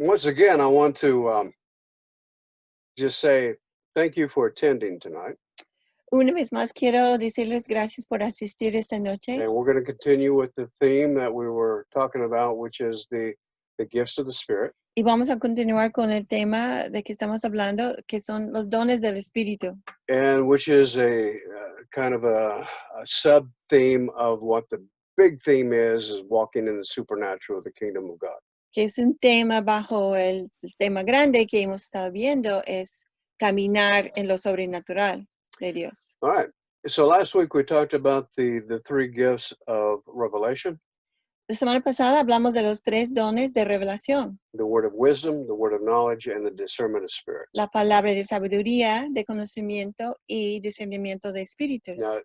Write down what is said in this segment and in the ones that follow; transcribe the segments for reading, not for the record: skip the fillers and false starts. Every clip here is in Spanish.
once again, I want to just say thank you for attending tonight. Una vez más quiero decirles gracias por asistir esta noche And we're going to continue with the theme that we were talking about, which is the gifts of the Spirit. y vamos a continuar con el tema de que estamos hablando, que son los dones del Espíritu, And which is a kind of a sub-theme of what the big theme is walking in the supernatural of the kingdom of God. que es un tema bajo el tema grande que hemos estado viendo, es caminar en lo sobrenatural de Dios. All right. So last week we talked about the three gifts of revelation: La semana pasada hablamos de los 3 dones de revelación, the word of wisdom, the word of knowledge, and the discernment of spirits. la palabra de sabiduría, de conocimiento y discernimiento de espíritus. Now,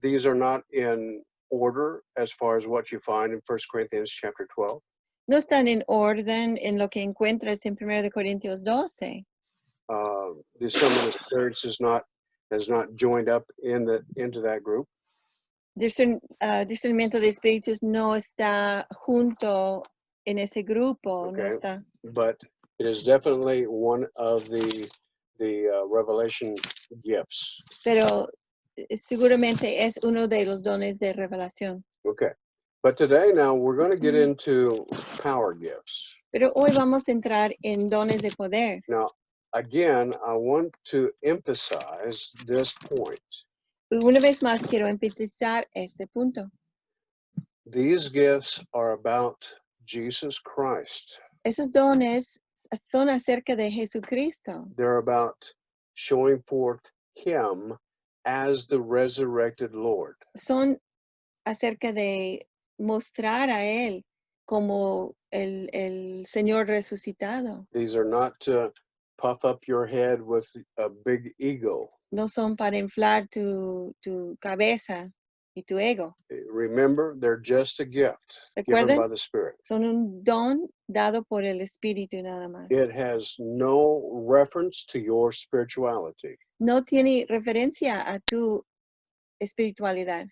these are not in order as far as what you find in 1 Corinthians chapter 12. No están en orden en lo que encuentras en 1 de Corintios 12. Discernment of spirits is not joined up into that group. Discernimiento de espíritus no está junto en ese grupo, Okay. no está. But it is definitely one of the revelation gifts. Pero seguramente es uno de los dones de revelación. Okay. But today now we're going to get into power gifts. Pero hoy vamos a entrar en dones de poder. Now, again, I want to emphasize this point. Una vez más quiero enfatizar este punto. These gifts are about Jesus Christ. Esos dones son acerca de Jesucristo. They're about showing forth Him as the resurrected Lord. Son acerca de mostrar a Él como el Señor resucitado. These are not to puff up your head with a big ego. No son para inflar tu cabeza y tu ego. Remember, they're just a gift given Recuerden, by the Spirit. son un don dado por el Espíritu nada más. It has no reference to your spirituality. No tiene referencia a tu espiritualidad.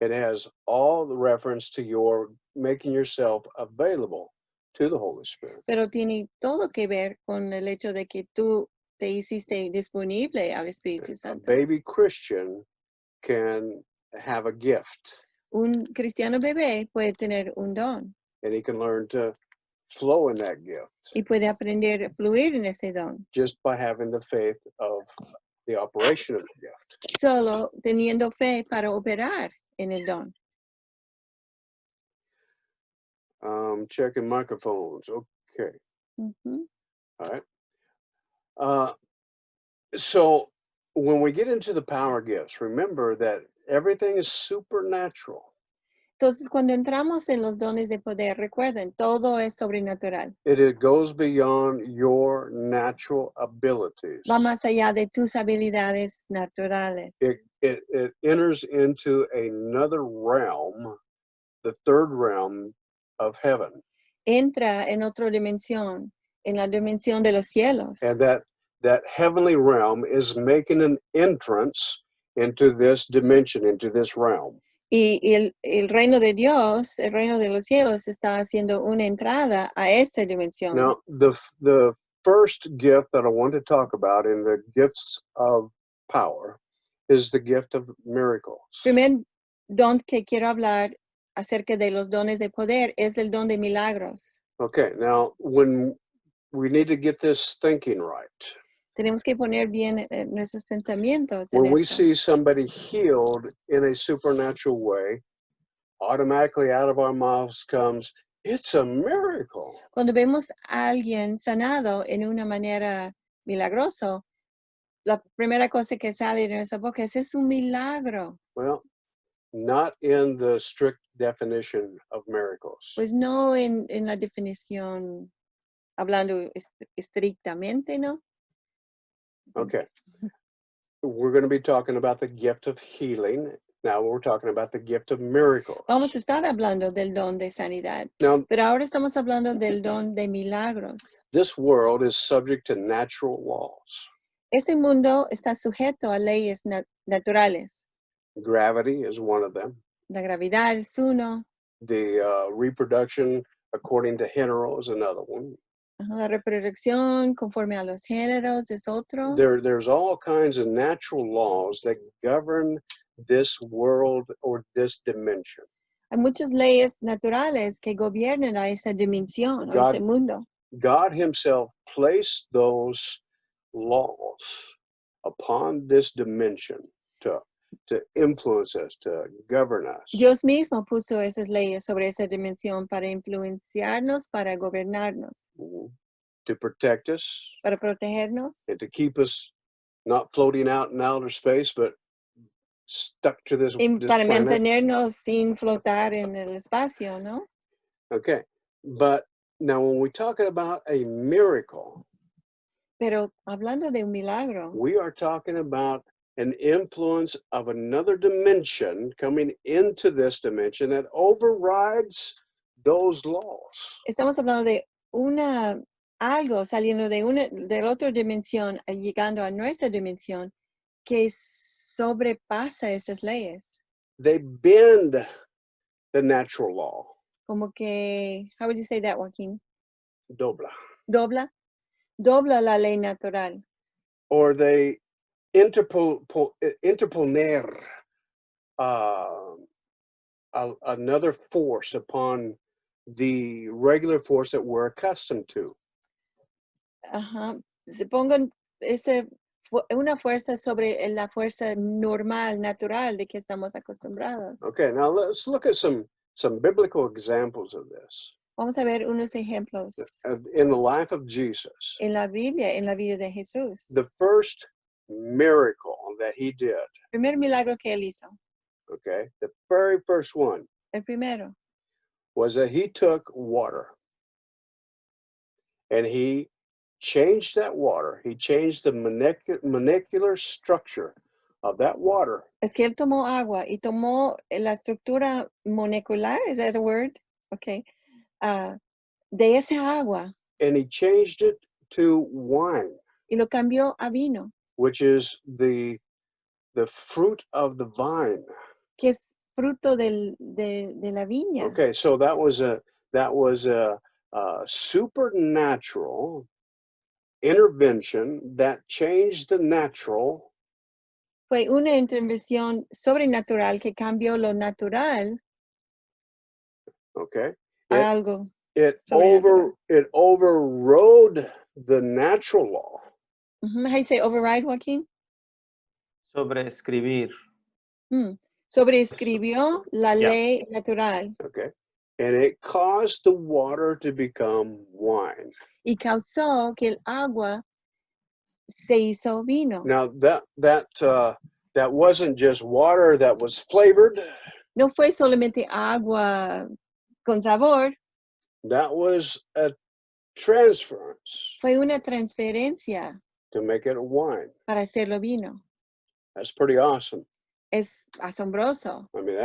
It has all the reference to your making yourself available to the Holy Spirit. Pero tiene todo que ver con el hecho de que tú te hiciste disponible al Espíritu A Santo. baby Christian can have a gift, Un cristiano bebé puede tener un don and he can learn to flow in that gift y puede aprender a fluir en ese don, just by having the faith of the operation of the gift. solo teniendo fe para operar en el don. Checking microphones. Okay. Ujú. All right. So when we get into the power gifts, remember that everything is supernatural. Entonces, cuando entramos en los dones de poder, recuerden, todo es sobrenatural. It goes beyond your natural abilities. Va más allá de tus habilidades naturales. It enters into another realm, the third realm of heaven. Entra en otra dimensión, en la dimensión de los cielos. And that heavenly realm is making an entrance into this dimension, into this realm. Y el reino de Dios, el reino de los cielos, está haciendo una entrada a esta dimensión. Now, the first gift that I want to talk about in the gifts of power is the gift of miracles. Primer don que quiero hablar acerca de los dones de poder es el don de milagros. Okay, now when we need to get this thinking right. Tenemos que poner bien nuestros pensamientos en When we esto. see somebody healed in a supernatural way, automatically out of our mouths comes, it's a miracle. Cuando vemos a alguien sanado en una manera milagrosa, la primera cosa que sale de nuestra boca es un milagro. Well, not in the strict definition of miracles. Pues no en la definición, hablando estrictamente, ¿no? Okay. We're going to be talking about the gift of healing. Now we're talking about the gift of miracles. Vamos a estar hablando del don de sanidad, Now, pero ahora estamos hablando del don de milagros. this world is subject to natural laws. Este mundo está sujeto a leyes naturales. Gravity is one of them. La gravedad es uno. The reproduction according to hetero is another one. Ajá, la reproducción conforme a los géneros es otro. There's all kinds of natural laws that govern this world or this dimension. Hay muchas leyes naturales que gobiernan a esa dimensión o ese God, mundo. God himself placed those laws upon this dimension to influence us, to govern us, Dios mismo puso esas leyes sobre esa dimensión para influenciarnos, para gobernarnos, mhm, to protect us, para protegernos and to keep us not floating out in outer space, but stuck to y this para planet. mantenernos sin flotar en el espacio, ¿no? Okay. But now when we're talking about a miracle, Pero hablando de un milagro, we are talking about an influence of another dimension coming into this dimension that overrides those laws. estamos hablando de algo saliendo de la otra dimensión, llegando a nuestra dimensión, que sobrepasa esas leyes. They bend the natural law. Como que, how would you say that, Joaquín? Dobla. Dobla la ley natural. Or they interponer another force upon the regular force that we're accustomed to. Ajá. Se pongan una fuerza sobre la fuerza normal, natural de que estamos acostumbrados. Okay, now let's look at some biblical examples of this Vamos a ver unos ejemplos in the life of Jesus. en la Biblia, en la vida de Jesús. The first miracle that he did, Primer milagro que él hizo, okay, the very first one el primero, was that he took water and he changed that water. He changed the molecular structure of that water. es que él tomó agua y tomó la estructura molecular, is that a word? Okay. De ese agua And he changed it to wine, y lo cambió a vino, which is the fruit of the vine. que es fruto de la viña. Okay, so that was a supernatural intervention that changed the natural. Fue una intervención sobrenatural que cambió lo natural Okay, a it algo it sobrenatural. overrode the natural law. How you say override, Joaquín? Sobreescribir. Sobreescribió la Yeah. ley natural Okay, and it caused the water to become wine. y causó que el agua se hizo vino. Now that wasn't just water that was flavored. No fue solamente agua con sabor, That was a transference fue una transferencia to make it wine. para hacerlo vino. That's pretty awesome. Es asombroso. I mean,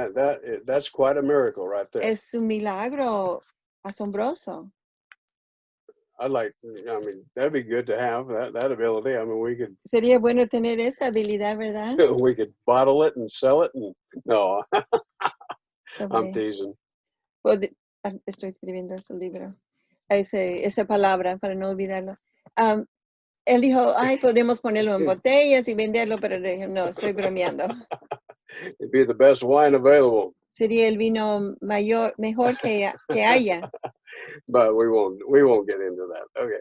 that's quite a miracle right there. Es un milagro asombroso. I mean, that'd be good to have that ability. I mean, Sería bueno tener esa habilidad, ¿verdad? we could bottle it and sell it. And no, I'm Sobre- teasing. Estoy escribiendo ese libro, esa palabra para no olvidarlo. Él dijo, ay, podemos ponerlo en botellas y venderlo, pero le dije, no, estoy bromeando. It'd be the best wine available, Sería el vino mejor que haya. but we won't get into that. Okay.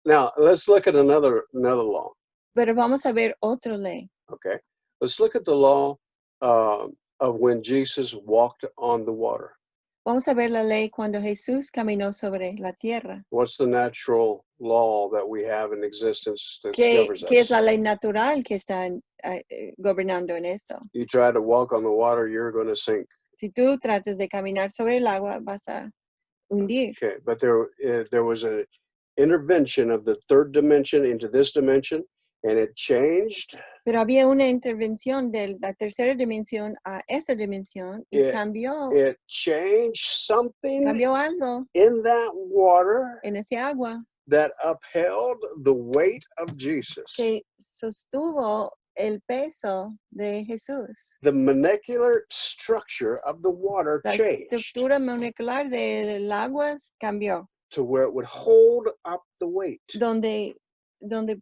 Now let's look at another law. Pero vamos a ver otra ley. Okay. Let's look at the law of when Jesus walked on the water. Vamos a ver la ley cuando Jesús caminó sobre la tierra. What's the natural law that we have in existence that ¿Qué governs es us? la ley natural que está gobernando en esto? You try to walk on the water, you're going to sink. Si tú tratas de caminar sobre el agua, vas a hundir. Okay, but there was an intervention of the third dimension into this dimension, and it changed. Pero había una intervención de la tercera dimensión a esa dimensión y cambió It changed something algo in that water en ese agua that upheld the weight of Jesus. que sostuvo el peso de Jesús. The molecular structure of the water La changed. estructura molecular del agua cambió. to where it would hold up the weight. donde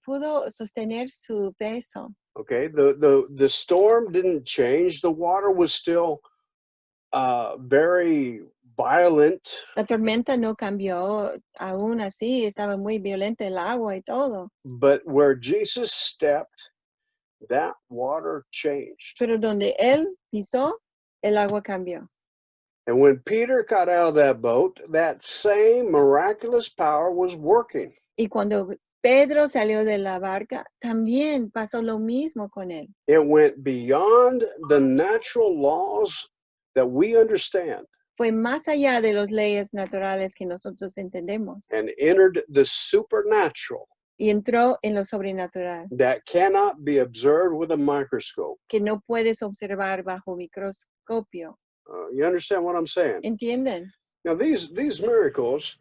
pudo sostener su peso. Okay, the storm didn't change. The water was still very violent, La tormenta no cambió, aún así estaba muy violenta el agua y todo. but where Jesus stepped, that water changed. Pero donde él pisó, el agua cambió. And when Peter got out of that boat, that same miraculous power was working. Y cuando Pedro salió de la barca, también pasó lo mismo con él. It went beyond the natural laws that we understand Fue más allá de las leyes naturales que nosotros entendemos and entered the supernatural y entró en lo sobrenatural, that cannot be observed with a microscope. que no puedes observar bajo microscopio. You understand what I'm saying? ¿Entienden? Now, these miracles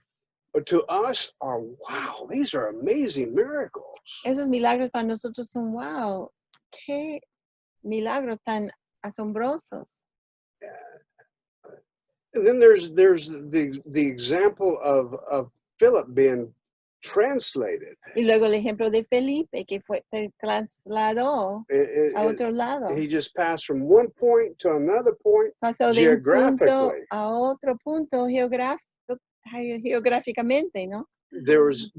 to us are, wow, these are amazing miracles. Esos milagros para nosotros son, wow, qué milagros tan asombrosos. And then there's the example of Philip being translated. Y luego el ejemplo de Felipe, que se trasladó a otro lado. He just passed from one point to another point Pasó de un punto geographically. a otro punto geográficamente, ¿no? There was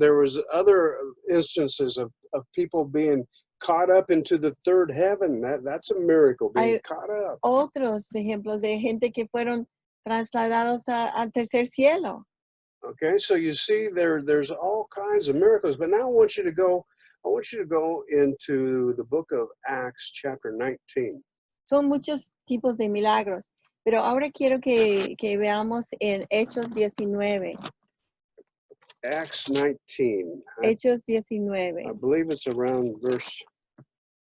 other instances of people being caught up into the third heaven. That's a miracle, being Hay caught up. Otros ejemplos de gente que fueron trasladados al tercer cielo. Okay, so you see there's all kinds of miracles. But now I want you to go into the book of Acts chapter 19. Son muchos tipos de milagros, pero ahora quiero que veamos en Hechos 19. Acts 19. Hechos I 19. believe it's around verse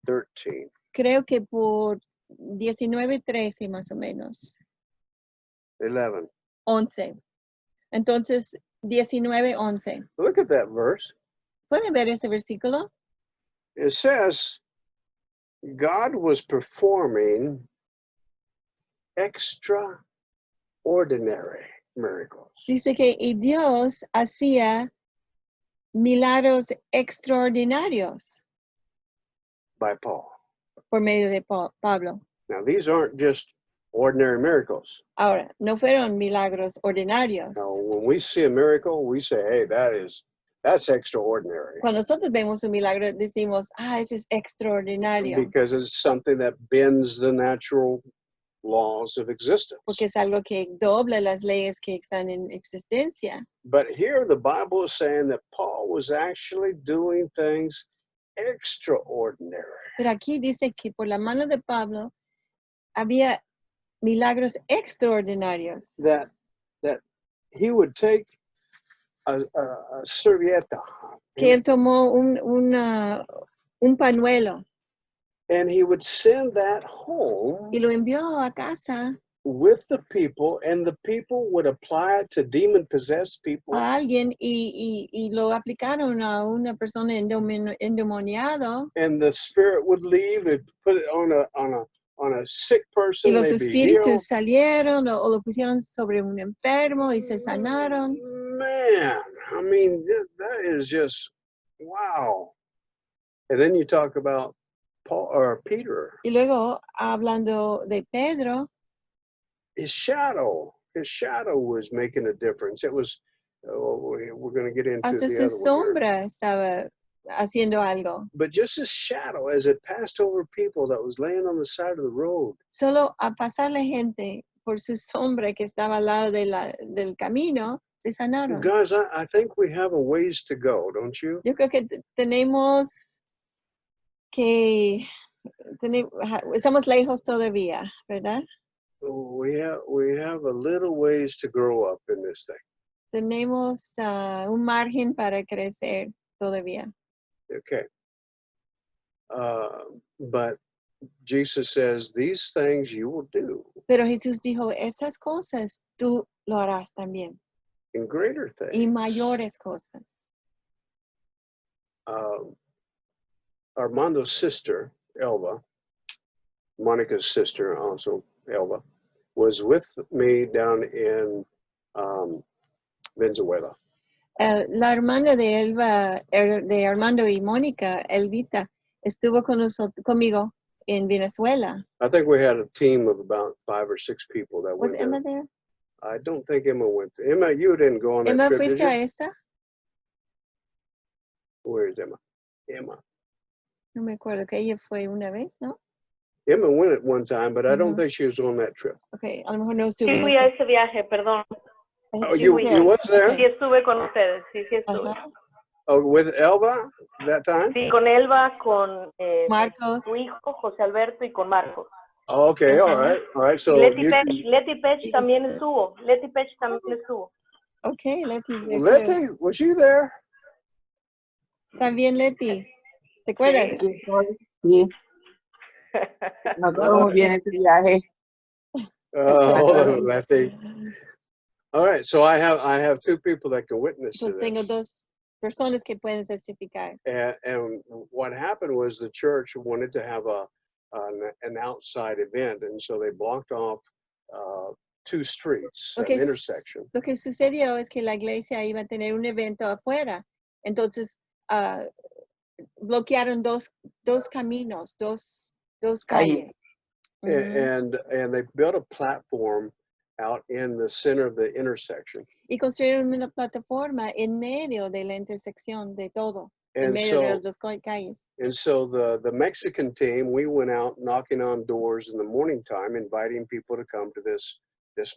13. Creo que por 19:13 más o menos. 11. 11. Entonces, 19:11. Look at that verse. ¿Pueden ver ese versículo? It says, God was performing extraordinary miracles Dice que y Dios hacía milagros extraordinarios by Paul. por medio de Pablo. Now, these aren't just ordinary miracles. Ahora, no fueron milagros ordinarios. Now, when we see a miracle, we say, hey, that's extraordinary. Cuando nosotros vemos un milagro, decimos, ese es extraordinario. Because it's something that bends the natural laws of existence. Porque es algo que dobla las leyes que están en existencia. But here the Bible is saying that Paul was actually doing things extraordinary. Pero aquí dice que por la mano de Pablo había milagros extraordinarios. That he would take a servieta. Que él tomó un pañuelo And he would send that home y lo envió a casa with the people, and the people would apply it to demon-possessed people. a alguien y lo aplicaron a una persona endemoniado. And the spirit would leave. They'd put it on a sick Y person. los They'd be healed. espíritus salieron o lo pusieron sobre un enfermo y se sanaron. Man, I mean, that is just wow. And then you talk about Paul or Peter. Y luego, hablando de Pedro, His shadow was making a difference. It was, we're going to get into hasta the su other one here. sombra estaba haciendo algo. But just his shadow, as it passed over people that was laying on the side of the road, Solo a pasar la gente por su sombra que estaba al lado del camino, se sanaron. guys, I think we have a ways to go, don't you? Yo creo que tenemos que estamos lejos todavía, ¿verdad? We have a little ways to grow up in this thing. Tenemos un margen para crecer todavía. Okay. But Jesus says, these things you will do, Pero Jesús dijo, esas cosas tú lo harás también. in greater Y things. mayores cosas. Armando's sister, Elva, Monica's sister also, Elva, was with me down in Venezuela. La hermana de Elba, de Armando y Mónica, Elvita, estuvo con conmigo en Venezuela. I think we had a team of about 5 or 6 people that Was went there. Emma there? I don't think Emma went. Emma, you didn't go on that Emma, trip, did ¿fuiste you? a esa? Where is Emma? Emma. No me acuerdo que ella fue una vez, ¿no? Emma went at one time, but I don't Ujú. think she was on that trip. Okay, a lo mejor no estuvo Sí en fui a ese. ese viaje, perdón. Oh, She you was you there. was there? Sí estuve con ustedes, sí estuve. Ajá. Oh, with Elva that time? Sí, con Elba, con Marcos. tu hijo, José Alberto, y con Marcos. Oh, okay, all Ajá. right, all right. Y So Leti you Pech, can, Leti Pech también estuvo. Leti Pech también estuvo. Okay, Letty's there too. Letty, was you there? También Leti. ¿Te acuerdas? Sí. Aquí estoy. Sí, nos vemos muy bien este viaje. Hold on, Letty. All right, so I have 2 people that can witness to Entonces tengo this. dos personas que pueden testificar. And what happened was the church wanted to have an outside event, and so they blocked off 2 streets, an intersection. Lo que sucedió es que la iglesia iba a tener un evento afuera. Entonces, bloquearon dos caminos, dos calles. Ujú. And they built a platform out in the center of the intersection. Y construyeron una plataforma en medio de la intersección de todo, en And medio de so las dos calles. and so the Mexican team, we went out knocking on doors in the morning time, inviting people to come to this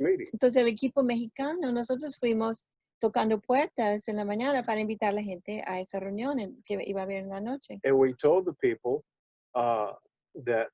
meeting. Entonces, el equipo mexicano, nosotros fuimos tocando puertas en la mañana para invitar a la gente a esa reunión que iba a haber en la noche. And we told the people that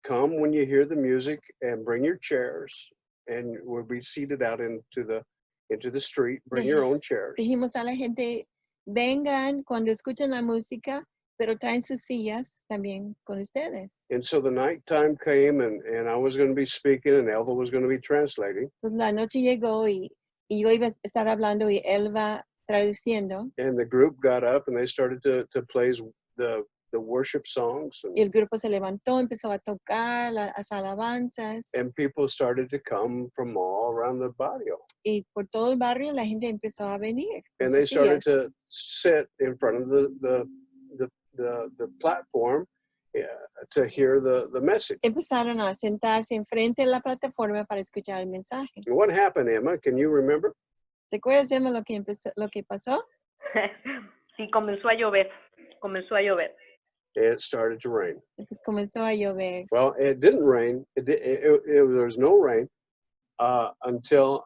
come when you hear the music and bring your chairs, and we'll be seated out into the street. Bring your own chairs. Dijimos a la gente, vengan cuando escuchen la música, pero traen sus sillas también con ustedes. And so the nighttime came, and I was going to be speaking, and Elva was going to be translating. Entonces la noche llegó y yo iba a estar hablando y él va traduciendo. And the group got up, and they started to play the worship songs, Y el grupo se levantó, empezó a tocar las alabanzas. and people started to come from all around the barrio. Y por todo el barrio la gente empezó a venir. con And they sus started sillas. to sit in front of the platform to hear the message. Empezaron a sentarse enfrente de la plataforma para escuchar el mensaje. And what happened, Emma? Can you remember? ¿Te acuerdas, Emma, lo que pasó? Sí, comenzó a llover. Comenzó a llover. It started to rain. Comenzó a llover. Well, it didn't rain. There was no rain until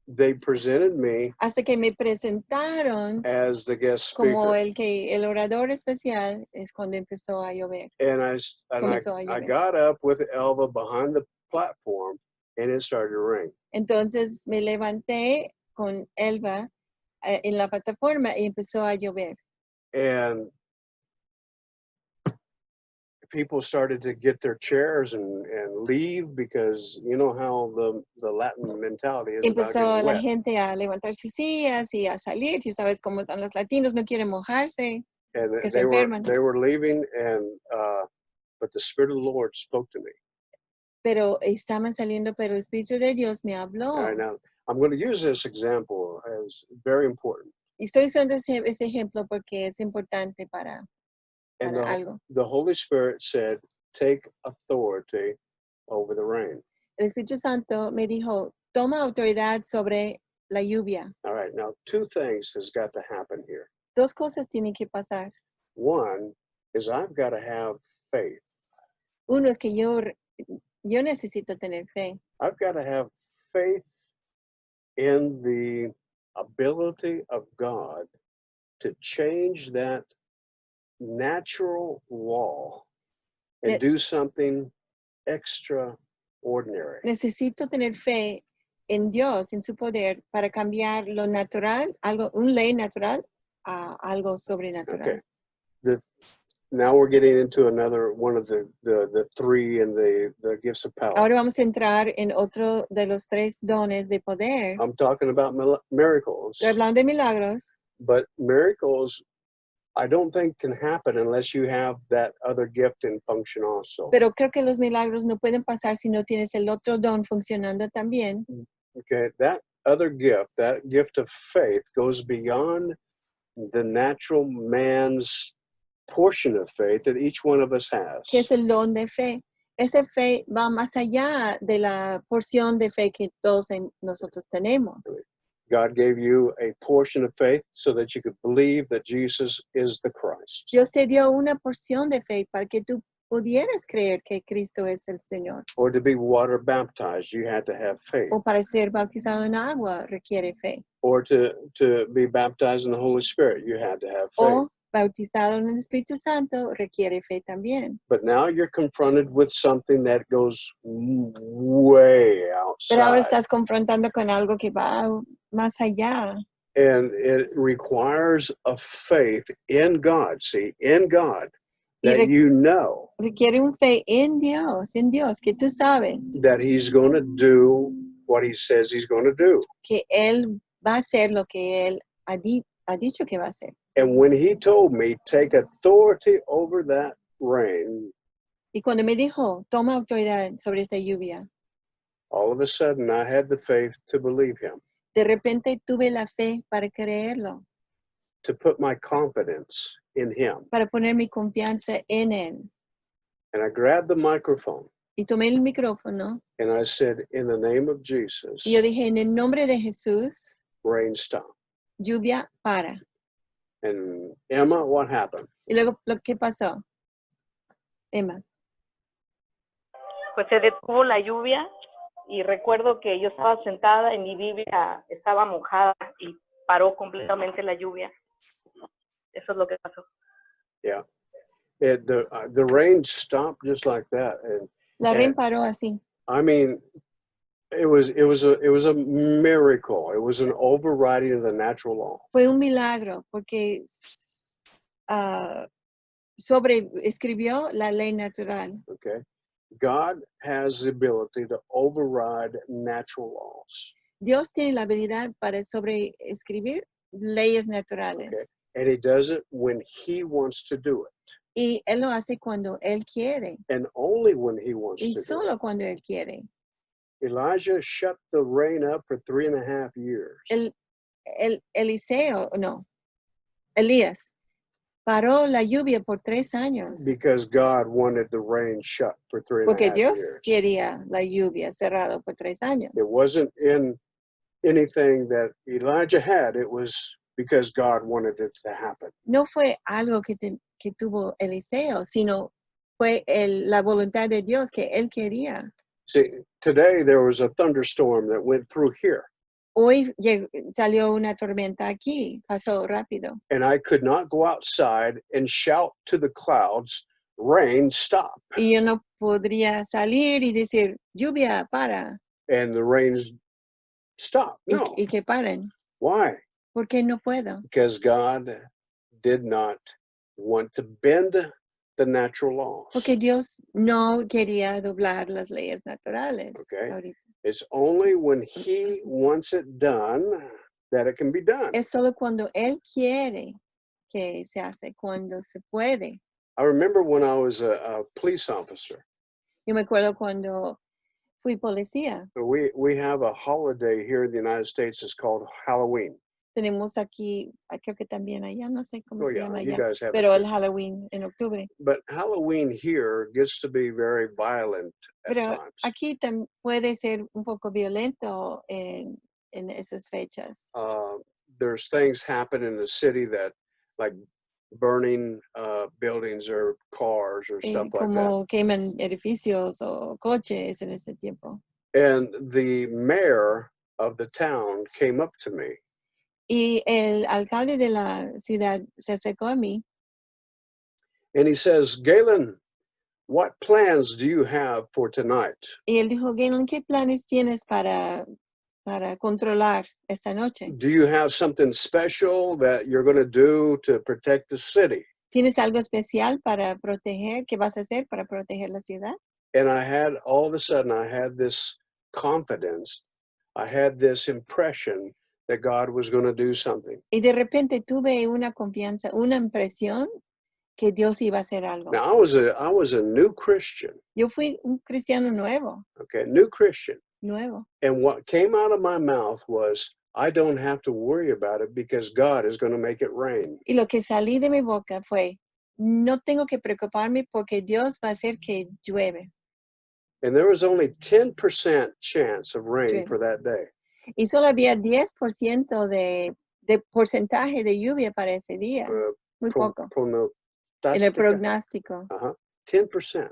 they presented me Hasta que me presentaron as the guest como speaker. el orador especial es cuando empezó a llover. And Comenzó a I llover. got up with Elva behind the platform, and it started to rain. Entonces me levanté con Elba en la plataforma y empezó a llover. And people started to get their chairs and leave, because you know how the Latin mentality is about Empezó getting la wet. gente a levantar sus sillas y a salir. Tú sabes cómo están los latinos, no quieren mojarse. And que se they enferman. were leaving, and but the Spirit of the Lord spoke to me. Pero estaban saliendo, pero el Espíritu de Dios me habló. All right, now I'm going to use this example as very important. Y estoy usando ese ejemplo porque es importante para And algo. the Holy Spirit said, "Take authority over the rain." El Espíritu Santo me dijo, toma autoridad sobre la lluvia. All right, now 2 things has got to happen here. Dos cosas tienen que pasar. One is I've got to have faith. Uno es que yo necesito tener fe. I've got to have faith in the ability of God to change that natural law and Ne- do something extraordinary. Necesito tener fe en Dios, en su poder, para cambiar lo natural, un ley natural, a algo sobrenatural. Okay. Now we're getting into another one of the 3 in the gifts of power. Ahora vamos a entrar en otro de los 3 dones de poder. I'm talking about miracles, Estoy hablando de milagros, but miracles I don't think can happen unless you have that other gift in function also. pero creo que los milagros no pueden pasar si no tienes el otro don funcionando también. Okay, that other gift, that gift of faith, goes beyond the natural man's portion of faith that each one of us que es has. el don de fe. Esa fe va más allá de la porción de fe que todos nosotros tenemos. God gave you a portion of faith so that you could believe that Jesus is the Christ. Dios te dio una porción de fe para que tú pudieras creer que Cristo es el Señor. Or to be water baptized, you had to have faith. O para ser bautizado en agua requiere fe. Or to be baptized in the Holy Spirit, you had to have faith. O bautizado en el Espíritu Santo requiere fe también. But now you're confronted with something that goes way Pero ahora outside. estás confrontando con algo que va más allá. And it requires a faith in God, see, in God, Y that you know requiere un fe en Dios, que tú sabes that He's going to do what He says He's going to do. que Él va a hacer lo que Él ha dicho que va a hacer. And when He told me, take authority over that rain, Y cuando me dijo, toma autoridad sobre esa lluvia, all of a sudden I had the faith to believe Him, de repente tuve la fe para creerlo, to put my confidence in Him. para poner mi confianza en Él. And I grabbed the microphone Y tomé el micrófono and I said, in the name of Jesus, y yo dije, en el nombre de Jesús, rain stop. lluvia para. And Emma, what happened? Y luego, ¿qué pasó? Emma. Pues se detuvo la lluvia y recuerdo que yo estaba sentada en mi Biblia, estaba mojada y paró completamente la lluvia. Eso es lo que pasó. Yeah. The rain stopped just like that. And La Yeah. ren paró así. I mean, it was a miracle. It was an overriding of the natural law. Fue un milagro porque escribió la ley natural. Okay. God has the ability to override natural laws. Dios tiene la habilidad para sobreescribir leyes naturales. Okay. And He does it when He wants to do it. Y Él lo hace cuando Él quiere. And only when He wants Y to do solo it. cuando Él quiere. Elijah shut the rain up for 3.5 years. Elías paró la lluvia por 3 años. Because God wanted the rain shut for 3.5 Porque Dios years. quería la lluvia cerrado por 3 años. It wasn't in anything that Elijah had. It was because God wanted it to happen. No fue algo que tuvo Eliseo, sino fue la voluntad de Dios que él quería. See, today there was a thunderstorm that went through here, Hoy salió una tormenta aquí, pasó rápido. and I could not go outside and shout to the clouds, rain, stop. Y yo no podría salir y decir, lluvia, para, And the rain stopped. No. y que paren. Why? ¿Por qué no puedo? Because God did not want to bend the natural laws. Porque Dios no quería doblar las leyes naturales. Okay. Ahorita. It's only when He wants it done that it can be done. Es solo cuando Él quiere que se hace, cuando se puede. I remember when I was a police officer, Yo me acuerdo cuando fui policía. we have a holiday here in the United States. It's called Halloween. Tenemos aquí, creo que también allá, no sé cómo Oh, se yeah, llama you allá, guys have it pero el too. Halloween en octubre. But Halloween here gets to be very violent at Pero times. aquí puede ser un poco violento en esas fechas. There's things happen in the city that, like burning buildings or cars or stuff like that. Como queman edificios o coches en ese tiempo. And the mayor of the town came up to me Y el alcalde de la ciudad se acercó a mí and he says, Galen, what plans do you have for tonight? y él dijo, Galen, ¿qué planes tienes para controlar esta noche? Do you have something special that you're going to do to protect the city? ¿Tienes algo especial para proteger? ¿Qué vas a hacer para proteger la ciudad? And all of a sudden, I had this confidence. I had this impression that God was going to do something. Y de repente tuve una confianza, una impresión que Dios iba a hacer algo. Now, I was a new Christian, Yo fui un cristiano nuevo, okay, new Christian. nuevo. And what came out of my mouth was, I don't have to worry about it because God is going to make it rain. Y lo que salí de mi boca fue, no tengo que preocuparme porque Dios va a hacer que llueve. And there was only 10% chance of rain Llueve. for that day. Y solo había 10% de porcentaje de lluvia para ese día. Uh, Muy poco. En el Pronostica. pronóstico. 10%.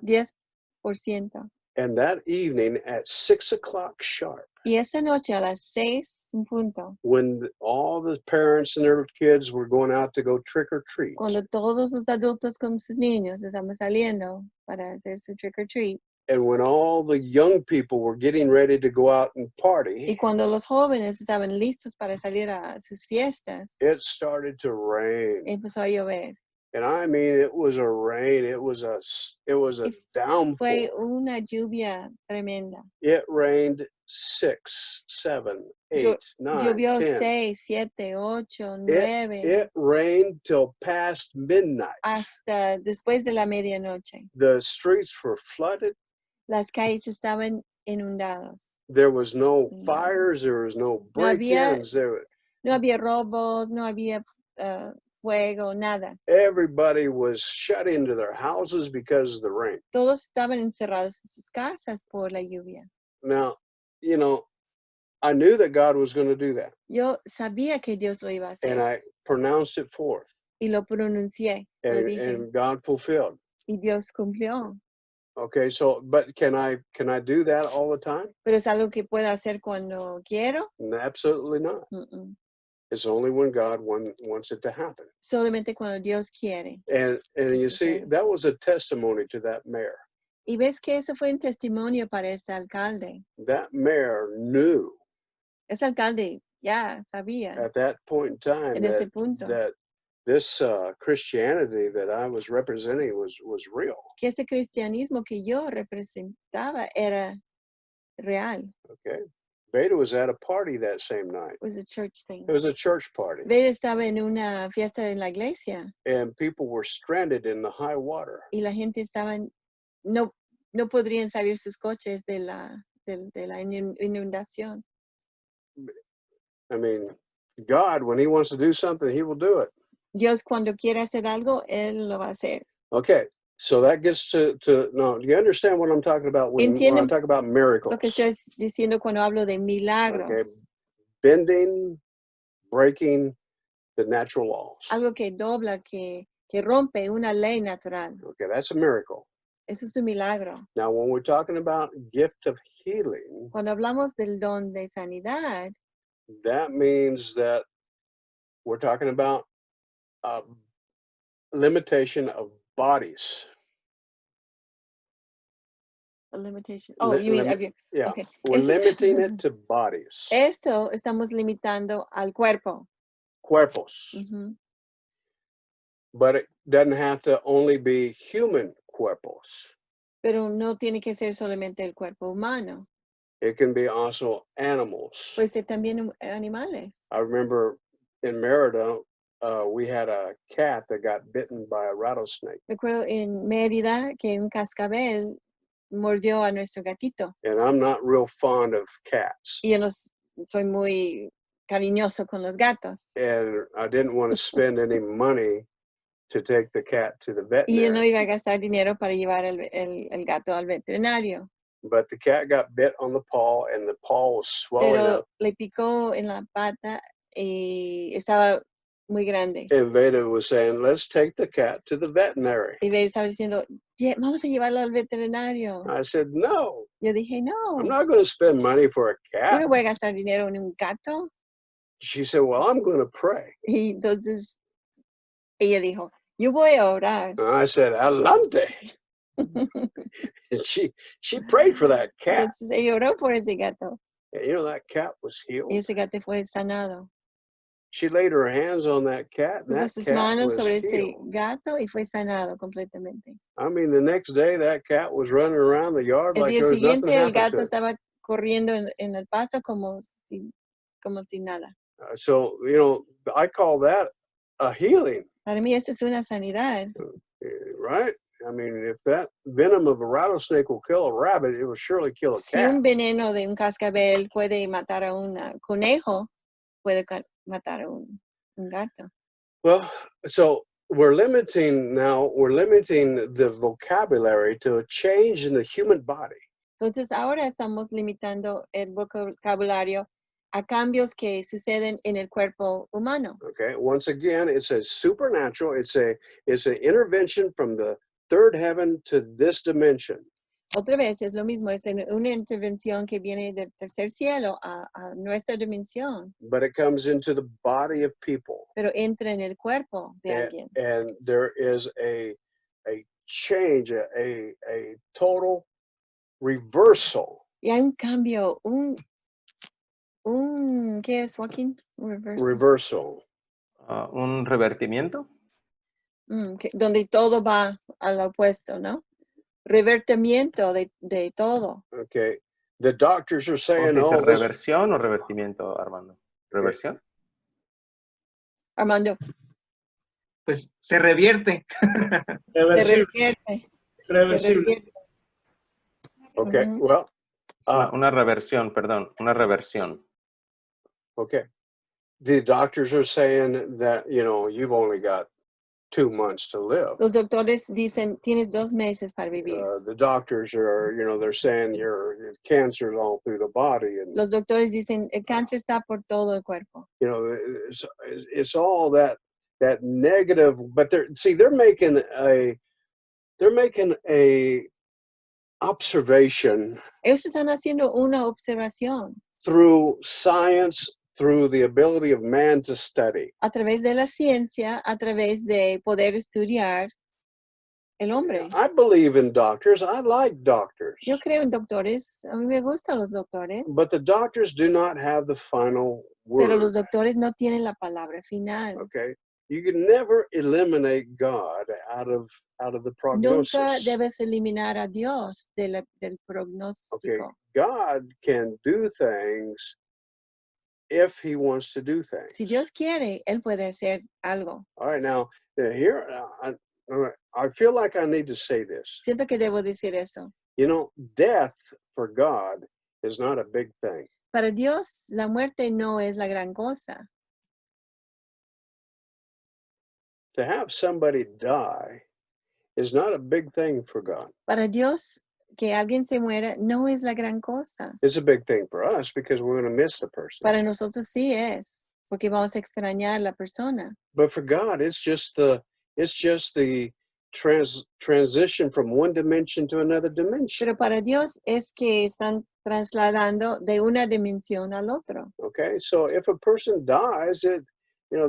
10%. And that evening at 6 o'clock sharp, Y esa noche a las 6 en punto, when all the parents and their kids were going out to go trick or treat, cuando todos los adultos con sus niños estamos saliendo para hacer su trick or treat, and when all the young people were getting ready to go out and y party, cuando los jóvenes estaban listos para salir a sus fiestas, it started to rain. empezó a llover. And I mean, it was a rain. It was a Fue downpour. una lluvia tremenda. It rained 6, 7, 8, 9, Llovió 10. 6, 7, 8, 9, It rained till past midnight. hasta después de la medianoche. The streets were flooded. Las calles estaban inundadas. There was no Inundadas. fires. There was no No había- break-ins. No había robos, no había fuego, nada. Everybody was shut into their houses because of the rain. Todos estaban encerrados en sus casas por la lluvia. Now, you know, I knew that God was going to do that, Yo sabía que Dios lo iba a hacer and I pronounced it forth, y lo pronuncié, lo and, dije, and God fulfilled. y Dios cumplió. Okay, so but can I do that all the time? Pero es algo que puedo hacer cuando quiero. Absolutely not. Mm-mm. It's only when God wants it to happen. Solamente cuando Dios quiere. And you Eso see, sí. that was a testimony to that mayor. Y ves que eso fue un testimonio para ese alcalde. That mayor knew Ese alcalde ya sabía at that point in time en ese punto that this Christianity that I was representing was real. que ese cristianismo que yo representaba era real. Okay, Beta was at a party that same night. It was a church thing. It was a church party, Beta estaba en una fiesta en la iglesia and people were stranded in the high water. y la gente estaba, no podrían salir sus coches de la inundación. I mean, God, when He wants to do something, He will do it. Dios cuando quiere hacer algo, Él lo va a hacer. Okay, so that gets to no. Do you understand what I'm talking about when I Entienden talk about miracles? Lo que estoy diciendo cuando hablo de milagros. Okay, bending, breaking the natural laws. Algo que dobla, que rompe una ley natural. Okay, that's a miracle. Eso es un milagro. Now, when we're talking about gift of healing, Cuando hablamos del don de sanidad, that means that we're talking about limitation of bodies. a limitation. Oh, Li- you mean limit- of your, Yeah, okay. we're Eso es- limiting it to bodies, Esto estamos limitando al cuerpo. cuerpos. Ujú. But it doesn't have to only be human cuerpos. Pero no tiene que ser solamente el cuerpo humano. It can be also animals. Puede ser también animales. I remember in Merida, we had a cat that got bitten by a rattlesnake. Recuerdo en Mérida que un cascabel mordió a nuestro gatito. And I'm not real fond of cats. Y yo no soy muy cariñoso con los gatos. And I didn't want to spend any money to take the cat to the Y yo no veterinary. iba a gastar dinero para llevar el gato al veterinario. But the cat got bit on the paw, and the paw was swelling Pero up. le picó en la pata y estaba muy grande. And Veda was saying, let's take the cat to the veterinary. Y Bea estaba diciendo, vamos a llevarlo al veterinario. I said, no, Yo dije, no, I'm not going to spend money for a yo cat. no voy a gastar dinero en un gato. She said, well, I'm going to pray. Y entonces ella dijo, yo voy a orar. And I said, adelante. And she prayed for that cat. Entonces ella oró por ese gato And you know, that cat was y healed. ese gato fue sanado. She laid her hands on that cat, and Puso that sus cat manos was sobre ese healed. gato y fue sanado completamente. I mean, the next day, that cat was running around the yard El like día there was nothing siguiente el happened gato to it. estaba corriendo en el pasto como si nada. So, you know, I call that a healing, Para mí esta es una sanidad. right? I mean, if that venom of a rattlesnake will kill a rabbit, it will surely kill a Si cat. un veneno de un cascabel puede matar a un conejo, puede matar a un gato. Well, so we're limiting the vocabulary to a change in the human body. Entonces ahora estamos limitando el vocabulario a cambios que suceden en el cuerpo humano. Okay. Once again, it's a supernatural. It's an intervention from the third heaven to this dimension. Otra vez es lo mismo, es una intervención que viene del tercer cielo a nuestra dimensión, But it comes into the body of people. pero entra en el cuerpo de alguien. And there is a change, a total reversal. Y hay un cambio, ¿qué es, Joaquín? Reversal. Un revertimiento. Donde todo va al opuesto, ¿no? Revertimiento de todo. Okay. The doctors are ¿Cómo saying, se dice? oh, this, ¿Reversión o revertimiento, Armando? ¿Reversión? Armando, Pues se revierte. se Reversible. revierte. Se Reversible. revierte. okay, Mhm. well, Una reversión, perdón. Una reversión. okay. The doctors are saying that, you've only got 2 months to live. Los doctores dicen, tienes 2 meses para vivir. The doctors are, they're saying your cancer's all through the body, and Los doctores dicen, el cáncer está por todo el cuerpo. it's all that negative. But they're making a observation Ellos están haciendo una observación through science, through the ability of man to study. a través de la ciencia, a través de poder estudiar el hombre. I believe in doctors. I like doctors. Yo creo en doctores, a mí me gustan los doctores, But the doctors do not have the final pero los word. doctores no tienen la palabra final. Okay, you can never eliminate God out of the Nunca prognosis. debes eliminar a Dios del Okay, pronóstico. God can do things if He wants to do things. Si Dios quiere, Él puede hacer algo. All right, now here I feel like I need to say this. Siento que debo decir eso. Death for God is not a big thing. Para Dios, la muerte no es la gran cosa. To have somebody die is not a big thing for God. Para Dios, que alguien se muera no es la gran cosa. It's a big thing for us because we're going to miss the person. Para nosotros sí es, porque vamos a extrañar a la persona. But for God, it's just the transition from one dimension to another dimension. Pero para Dios es que están trasladando de una dimensión al otro. Okay, so if a person dies,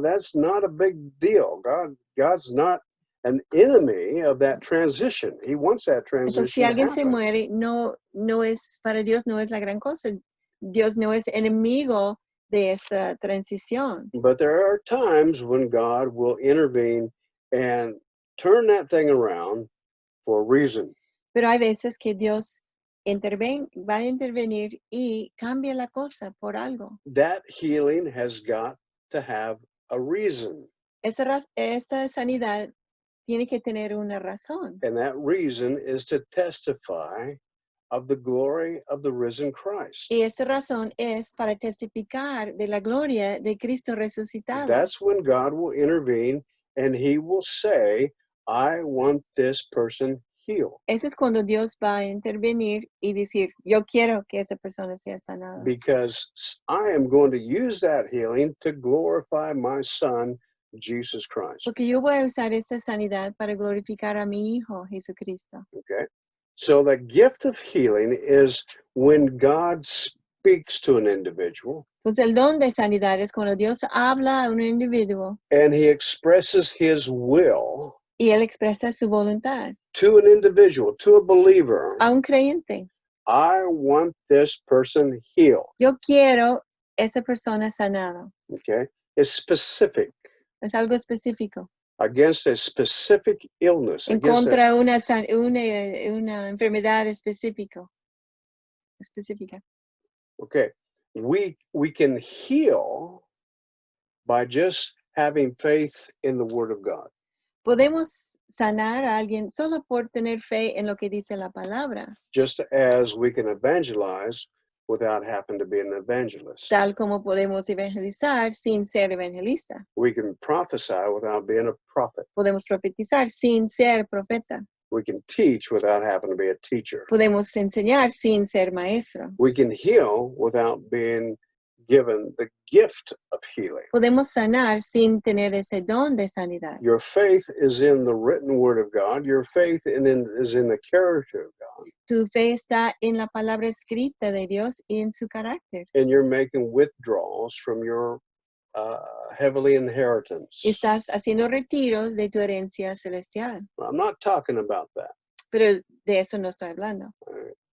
that's not a big deal. God's not an enemy of that transition. He wants that transition. Entonces, si to alguien se happen. muere, no es, para Dios no es la gran cosa. Dios no es enemigo de esta transición. But there are times when God will intervene and turn that thing around for a reason. Pero hay veces que Dios va a intervenir y cambia la cosa por algo. That healing has got to have a reason. Esta sanidad tiene que tener una razón. And that reason is to testify of the glory of the risen Christ. Y esta razón es para testificar de la gloria de Cristo resucitado. That's when God will intervene and He will say, I want this person healed. Ese es cuando Dios va a intervenir y decir, yo quiero que esa persona sea sanada. Because I am going to use that healing to glorify my Son, Jesus Christ. Porque yo voy a usar esta sanidad para glorificar a mi Hijo Jesucristo. Okay? So the gift of healing is when God speaks to an individual Pues el don de sanidad es cuando Dios habla a un individuo and He expresses His will y Él expresa su voluntad to an individual, to a believer. a un creyente. I want this person healed. Yo quiero esa persona sanada. Okay? It's specific Es algo específico. against a specific illness. En Against contra de una enfermedad específica. okay. We can heal by just having faith in the Word of God. Podemos sanar a alguien solo por tener fe en lo que dice la palabra, just as we can evangelize without having to be an evangelist. tal como podemos evangelizar sin ser evangelista. We can prophesy without being a prophet. Podemos profetizar sin ser profeta. We can teach without having to be a teacher. Podemos enseñar sin ser maestro. We can heal without being given the gift of healing. Podemos sanar sin tener ese don de sanidad. Your faith is in the written word of God. Your faith is in the character of God. Tu fe está en la palabra escrita de Dios y en su carácter. And you're making withdrawals from your heavenly inheritance. Estás haciendo retiros de tu herencia celestial. I'm not talking about that Pero de eso no estoy hablando.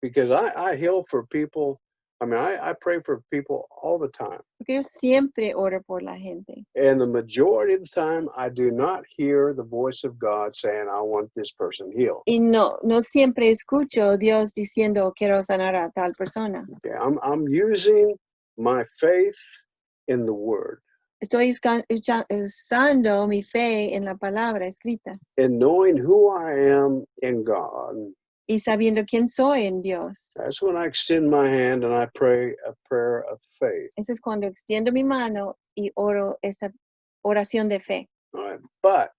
because I heal for people. I mean, I pray for people all the time. Porque yo siempre oro por la gente. And the majority of the time, I do not hear the voice of God saying, I want this person healed. Y no siempre escucho Dios diciendo quiero sanar a tal persona. Okay, I'm using my faith in the word Estoy usando mi fe en la palabra escrita and knowing who I am in God. y sabiendo quién soy en Dios. That's when I extend my hand and I pray a prayer of faith. Ese es cuando extiendo mi mano y oro esa oración de fe. All right. But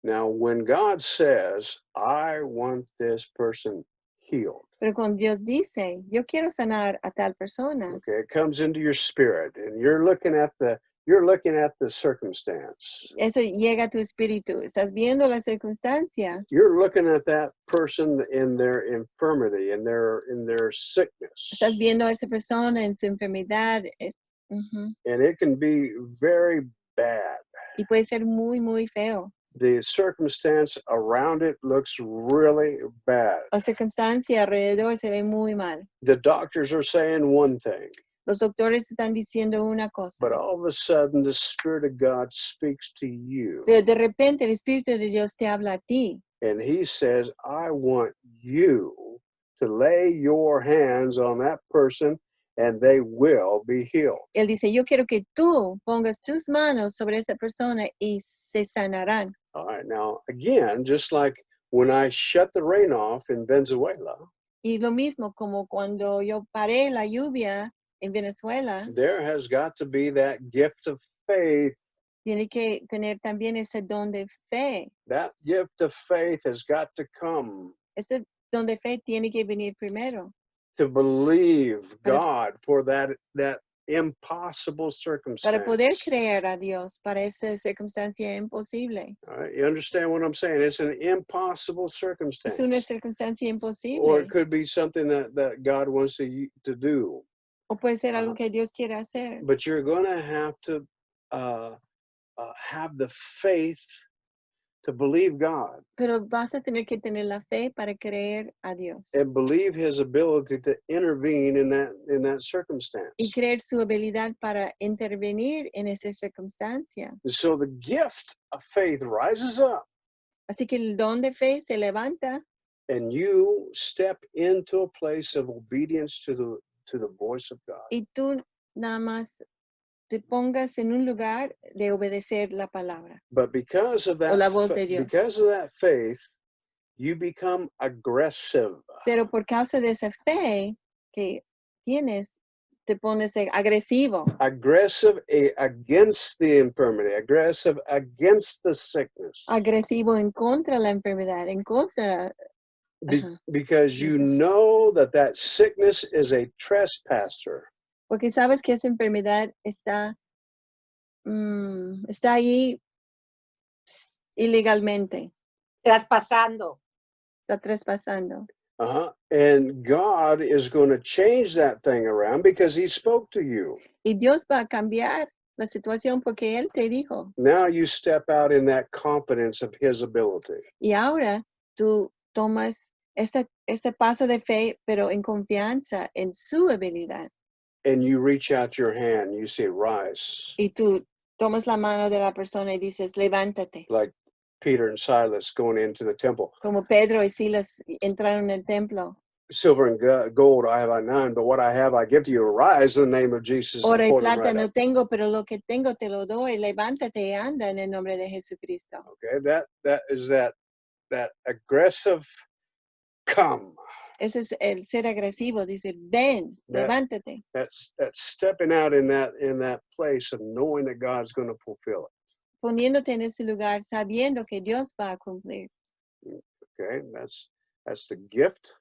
now, when God says, I want this person healed, Pero cuando Dios dice, yo quiero sanar a tal persona, okay, it comes into your spirit and you're looking at the circumstance. eso llega a tu espíritu. Estás viendo la circunstancia, You're looking at that person in their infirmity, in their sickness. estás viendo a esa persona en su enfermedad. Ujú. And it can be very bad. Y puede ser muy, muy feo. The circumstance around it looks really bad. La circunstancia alrededor se ve muy mal. The doctors are saying one thing, Los doctores están diciendo una cosa, but all of a sudden the Spirit of God speaks to you. pero de repente el Espíritu de Dios te habla a ti And he says, I want you to lay your hands on that person and they will be healed. Él dice, yo quiero que tú pongas tus manos sobre esa persona y se sanarán. All right, now again, just like when I shut the rain off in Venezuela, Y lo mismo como cuando yo paré la lluvia en Venezuela, there has got to be that gift of faith. tiene que tener también ese don de fe. That gift of faith has got to come Ese don de fe tiene que venir primero to believe Para- God for that impossible circumstance. para poder creer a Dios para esa circunstancia imposible. All right, you understand what I'm saying? It's an impossible Es circumstance. una circunstancia Or imposible. it could be something that God wants to do. O puede ser algo que Dios quiere hacer. But you're going to have to have the faith to believe God Pero vas a tener que tener la fe para creer a Dios. and believe His ability to intervene in that circumstance. Y creer su habilidad para intervenir en esa circunstancia. And so the gift of faith rises up, Así que el don de fe se levanta and you step into a place of obedience to the voice of God. y tú nada más te pongas en un lugar de obedecer la palabra. But because of that, la voz de Dios. because of that faith, you become aggressive. Pero por causa de esa fe que tienes, te pones agresivo. Aggressive against the infirmity, aggressive against the sickness. Agresivo en contra de la enfermedad, en contra. Ajá. Because you know that sickness is a trespasser. Porque sabes que esa enfermedad está ahí ilegalmente, Traspasando. está traspasando. And God is going to change that thing around because He spoke to you. Y Dios va a cambiar la situación porque Él te dijo. Now you step out in that confidence of His ability. Y ahora tú tomas este paso de fe, pero en confianza en su habilidad. And you reach out your hand, you say, rise. Y tú tomas la mano de la persona y dices, levántate. Like Peter and Silas going into the temple. Como Pedro y Silas entraron en el templo. silver and gold I have I none, but what I have I give to you. Arise in the name of Jesus. And Oro y quote 'em plata right no up. tengo, pero lo que tengo te lo doy. Levántate y anda en el nombre de Jesucristo. Okay, that is that aggressive come. Ese es el ser agresivo. Dice, ven, That- levántate. That's stepping out in that place of knowing that God's going to fulfill it. Poniéndote en ese lugar, sabiendo que Dios va a cumplir. Okay, that's the gift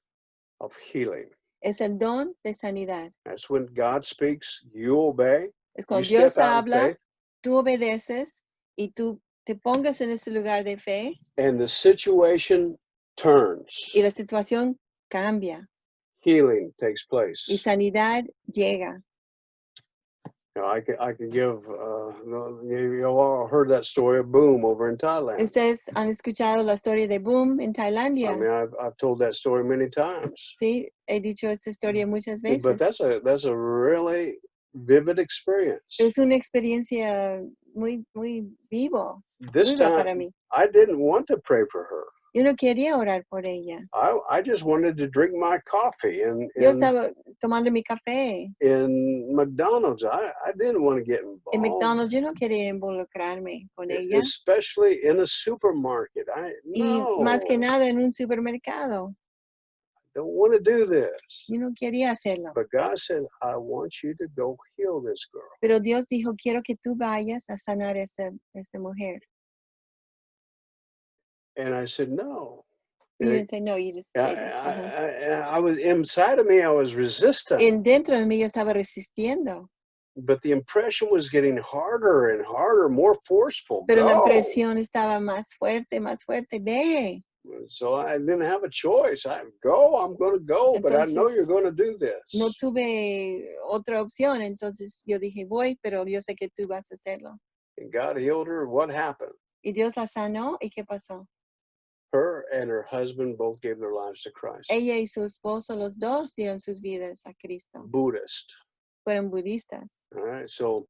of healing. Es el don de sanidad. That's when God speaks, you obey, Es you cuando step Dios out in habla, faith, tú obedeces y tú te pongas en ese lugar de fe and the situation turns. y la situación cambia Healing takes y place. sanidad llega. You know, I can give. You all heard that story of Boom over in Thailand. Ustedes han escuchado la historia de Boom en I Tailandia. mean, I've told that story many times. Sí, he dicho esta historia muchas But veces. that's a really vivid experience. Es una experiencia muy, muy vivo, This viva para time, mí. I didn't want to pray for her. Yo no quería orar por ella. I just wanted to drink my coffee Yo in estaba tomando mi café McDonald's. I didn't want to get en involved, McDonald's. Yo no quería involucrarme con ella. especially in a supermarket. Y más que No, nada en un supermercado. don't want to do this. Yo no quería hacerlo. But God said, I want you to go heal this girl. Pero Dios dijo, quiero que tú vayas a sanar a esta mujer. And I said, no. Y yo And dije, no, you just I, stay there. Ajá. I was inside of me, I was resistant. En dentro de mí yo estaba resistiendo. But the impression was getting harder and harder, more forceful. Pero la Go. impresión estaba más fuerte, más fuerte. Ve. So I didn't have a choice. I'm going to go, but I know you're Entonces, going to do this. No tuve otra opción. Entonces yo dije, voy, pero yo sé que tú vas a hacerlo. And God healed her. What happened? Y Dios la sanó. ¿Y qué pasó? Her and her husband both gave their lives to Christ. Ella y su esposo, los dos, dieron sus vidas a Cristo. Buddhist. Fueron budistas. All right. So,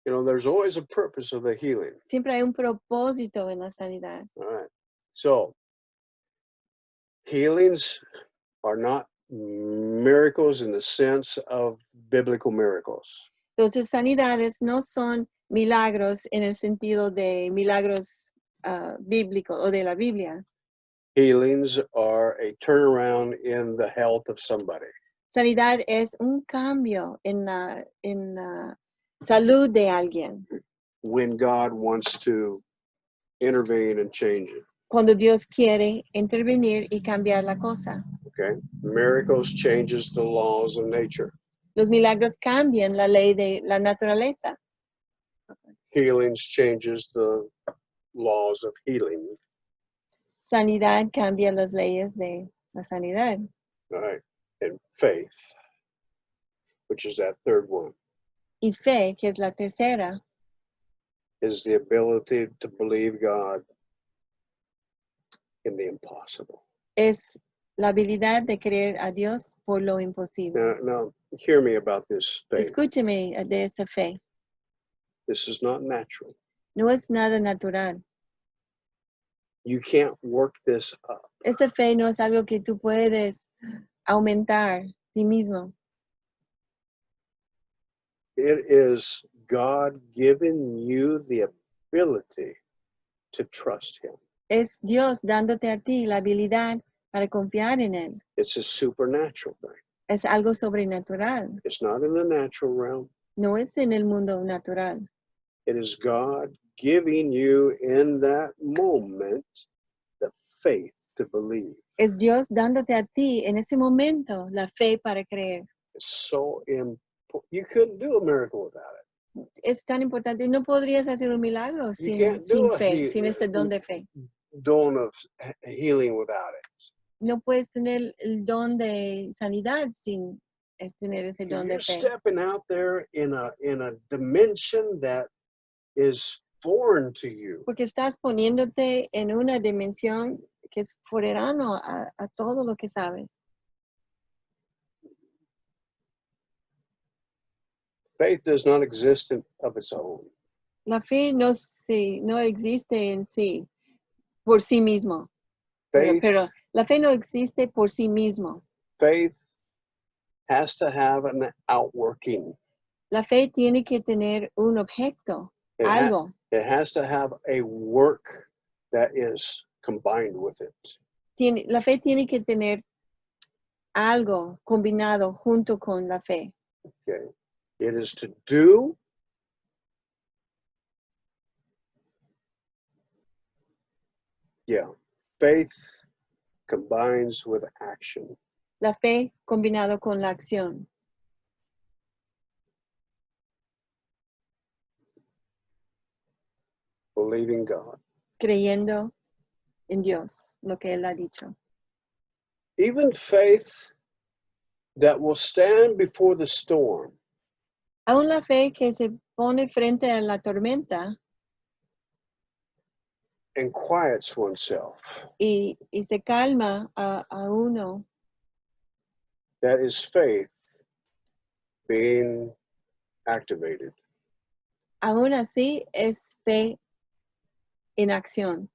you know, there's always a purpose of the healing. Siempre hay un propósito en la sanidad. All right. So, healings are not miracles in the sense of biblical miracles. Entonces, sanidades no son milagros en el sentido de milagros bíblicos o de la Biblia. Healings are a turnaround in the health of somebody. Sanidad es un cambio en la salud de alguien. When God wants to intervene and change it. Cuando Dios quiere intervenir y cambiar la cosa. Okay. Miracles changes the laws of nature. Los milagros cambian la ley de la naturaleza. Healings changes the laws of healing. Sanidad cambia las leyes de la sanidad. All right. And faith, which is that third one, Y fe, que es la tercera, is the ability to believe God in the impossible. es la habilidad de creer a Dios por lo imposible. Now hear me about this faith. Escúcheme de esa fe. This is not natural. No es nada natural. You can't work this up. Esta fe no es algo que tú puedes aumentar ti mismo. It is God giving you the ability to trust Him. Es Dios dándote a ti la habilidad para confiar en Él. It's a supernatural thing. Es algo sobrenatural. It's not in the natural realm. No es en el mundo natural. It is God giving you in that moment the faith to believe. Es Dios dándote a ti en ese momento la fe para creer. It's so important. You couldn't do a miracle without it. Es tan importante. No podrías hacer un milagro sin can't do a fe, heal- sin este don de fe. Dawn of healing without it. No puedes tener el don de sanidad sin tener ese don You're de fe. stepping out there in a dimension that is foreign to you. Porque estás poniéndote en una dimensión que es forerano a todo lo que sabes. Faith does not exist of its own. La fe no existe en sí, por sí mismo. Faith, Pero la fe no existe por sí mismo. faith has to have an outworking. La fe tiene que tener un objeto, It, algo. it has to have a work that is combined with it. La fe tiene que tener algo combinado junto con la fe. Okay. It is to do. Yeah. Faith combines with action. La fe combinado con la acción. Believing God. Creyendo en Dios, lo que Él ha dicho. Even faith that will stand before the storm. Aún la fe que se pone frente a la tormenta And quiets oneself. y se calma a uno. That is faith being activated. Aún así es fe en acción.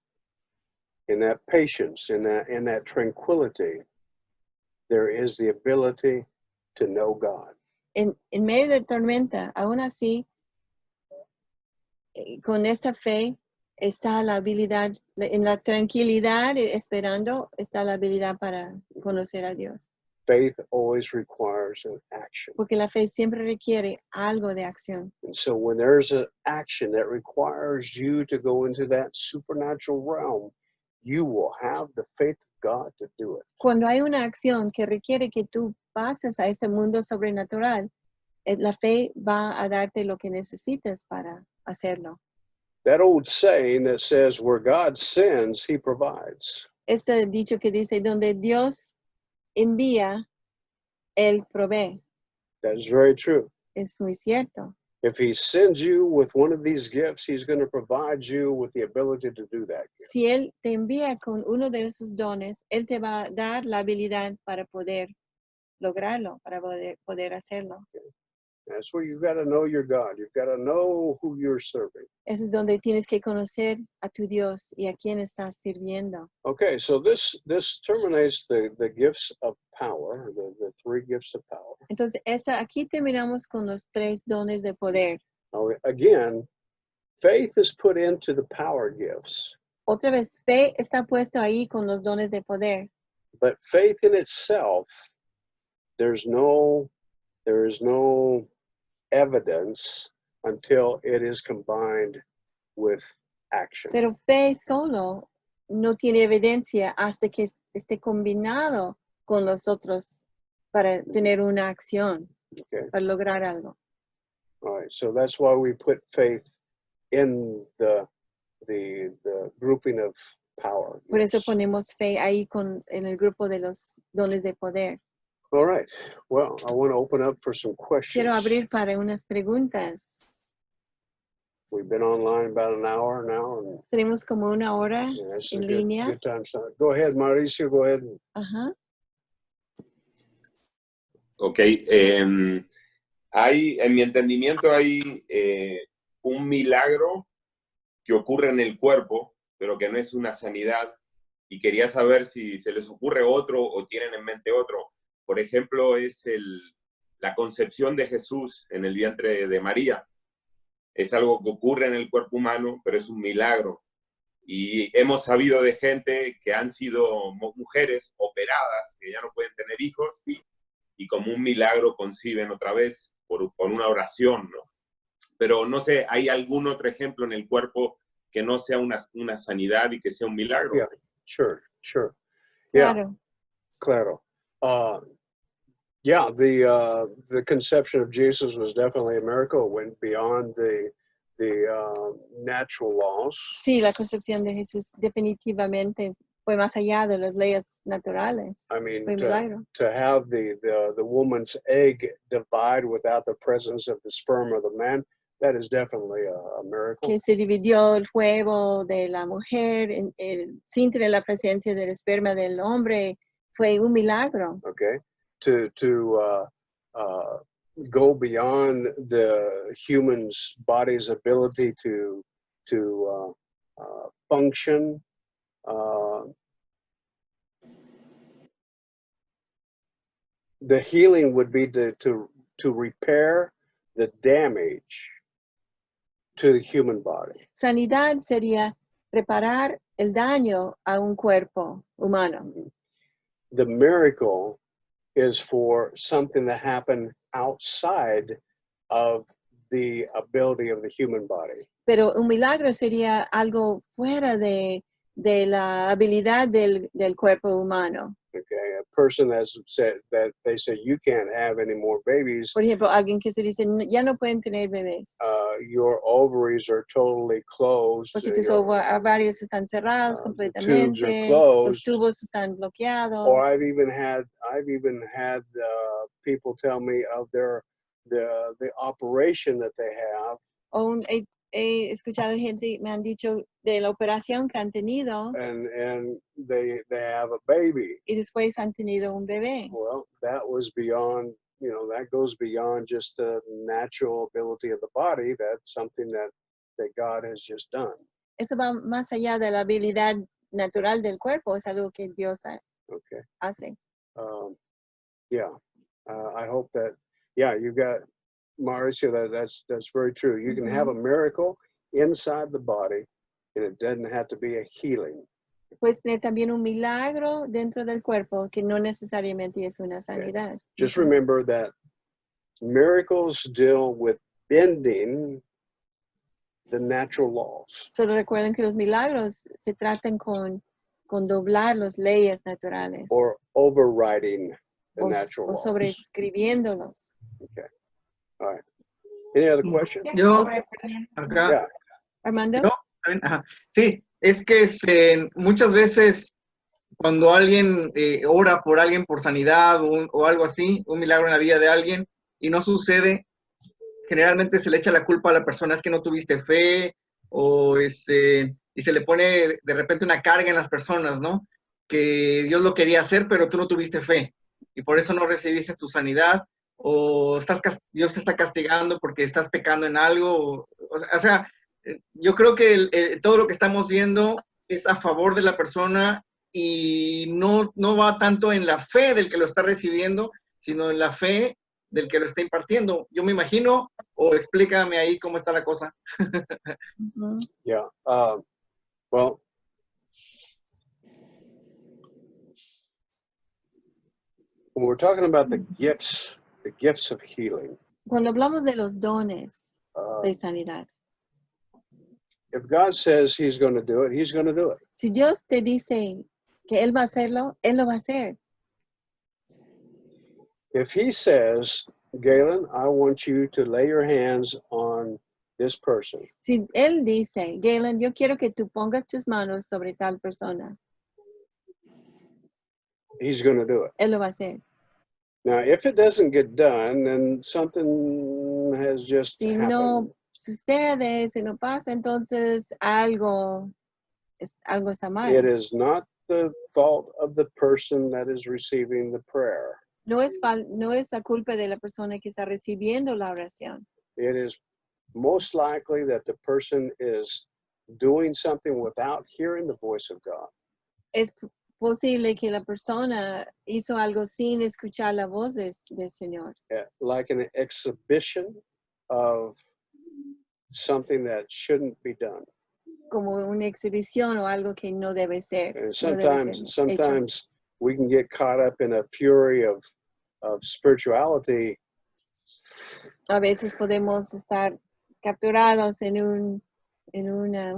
In that patience, in that tranquility, there is the ability to know God. En medio de tormenta, aún así, con esta fe está la habilidad, en la tranquilidad, esperando, está la habilidad para conocer a Dios. Faith always requires an action. Porque la fe siempre requiere algo de acción. And so when there's an action that requires you to go into that supernatural realm, you will have the faith of God to do it. Cuando hay una acción que requiere que tú pases a este mundo sobrenatural, la fe va a darte lo que necesites para hacerlo. That old saying that says, where God sends, he provides. Este dicho que dice, donde Dios envía, Él provee. That is very true. Es muy cierto. If he sends you with one of these gifts, he's going to provide you with the ability to do that gift. Si Él te envía con uno de esos dones, Él te va a dar la habilidad para poder lograrlo, para poder hacerlo. That's where you've got to know your God. You've got to know who you're serving. Eso es donde tienes que conocer a tu Dios y a quién estás sirviendo. Okay, so this terminates the gifts of power, the three gifts of power. Entonces, aquí terminamos con los 3 dones de poder. Now, again, faith is put into the power gifts, Otra vez, fe está puesto ahí con los dones de poder. but faith in itself, there is no evidence until it is combined with action. Pero fe solo no tiene evidencia hasta que esté combinado con los otros para tener una acción, Okay. para lograr algo. All right, so that's why we put faith in the grouping of power. Por eso gifts. ponemos fe ahí en el grupo de los dones de poder. All right. Well, I want to open up for some questions. Quiero abrir para unas preguntas. We've been online about an hour now, and Tenemos como una hora yeah, this is en a good, línea. good time. So go ahead, Mauricio. Go ahead. Ajá. Ok. En mi entendimiento hay un milagro que ocurre en el cuerpo, pero que no es una sanidad. Y quería saber si se les ocurre otro o tienen en mente otro. Por ejemplo, es la concepción de Jesús en el vientre de María. Es algo que ocurre en el cuerpo humano, pero es un milagro. Y hemos sabido de gente que han sido mujeres operadas, que ya no pueden tener hijos, y como un milagro conciben otra vez por una oración, ¿no? Pero no sé, ¿hay algún otro ejemplo en el cuerpo que no sea una sanidad y que sea un milagro? Yeah, sure. Yeah, Claro. claro. Yeah, the conception of Jesus was definitely a miracle. It went beyond the natural laws. Sí, la concepción de Jesús definitivamente fue más allá de las leyes naturales. I mean, Fue un milagro. to have the woman's egg divide without the presence of the sperm of the man, that is definitely a miracle. Que se dividió el huevo de la mujer sin tener la presencia del esperma del hombre, fue un milagro. Okay, to go beyond the human's body's ability to function. the healing would be to repair the damage to the human body. Sanidad sería reparar el daño a un cuerpo humano. The miracle is for something that happened outside of the ability of the human body. Pero un milagro sería algo fuera de la habilidad del cuerpo humano. Okay, a person that's said that they say you can't have any more babies. Por ejemplo, alguien que se dice, ya no pueden tener bebés, Your ovaries are totally closed. porque tus your- ovarios están cerrados the tubes are completamente, closed. los tubos están bloqueados. Or I've even had people tell me of the operation that they have, He escuchado gente, me han dicho de la operación que han tenido and they have a baby. y después han tenido un bebé. Well, that was beyond, that goes beyond just the natural ability of the body. That's something that God has just done. Eso va más allá de la habilidad natural del cuerpo, es algo que Dios Okay. hace. Yeah. I hope that, you got, Mauricio, that's very true. You can have a miracle inside the body, and it doesn't have to be a healing. Puedes tener también un milagro dentro del cuerpo que no necesariamente es una sanidad. Just remember that miracles deal with bending the natural laws. Solo recuerden que los milagros se tratan con doblar las leyes naturales Or overriding the natural o laws. sobreescribiéndolos. Okay. All right. Any other questions? Yo, acá, Yeah. Armando, yo, ajá. Sí, es que muchas veces cuando alguien ora por alguien por sanidad o algo así, un milagro en la vida de alguien y no sucede, generalmente se le echa la culpa a la persona, es que no tuviste fe o y se le pone de repente una carga en las personas, ¿no? Que Dios lo quería hacer, pero tú no tuviste fe y por eso no recibiste tu sanidad o Dios te está castigando porque estás pecando en algo. O sea, yo creo que todo lo que estamos viendo es a favor de la persona y no va tanto en la fe del que lo está recibiendo, sino en la fe del que lo está impartiendo. Yo me imagino, o explícame ahí cómo está la cosa. Yeah. Well, when we're talking about the gifts of healing, cuando hablamos de los dones uh, de sanidad, if God says he's going to do it, he's going to do it. si Dios te dice que Él va a hacerlo, Él lo va a hacer. If he says, Galen, I want you to lay your hands on this person, Si Él dice, Galen, yo quiero que tú pongas tus manos sobre tal persona, he's going to do it. Él lo va a hacer. Now, if it doesn't get done, then something has just Si happened. no sucede, si no pasa, entonces algo está mal. It is not the fault of the person that is receiving the prayer. No es la culpa de la persona que está recibiendo la oración. It is most likely that the person is doing something without hearing the voice of God. Es posible que la persona hizo algo sin escuchar la voz del Señor. Like an exhibition of something that shouldn't be done. Como una exhibición o algo que no debe ser. And no debe ser sometimes we can get caught up in a fury of spirituality. A veces podemos estar capturados en un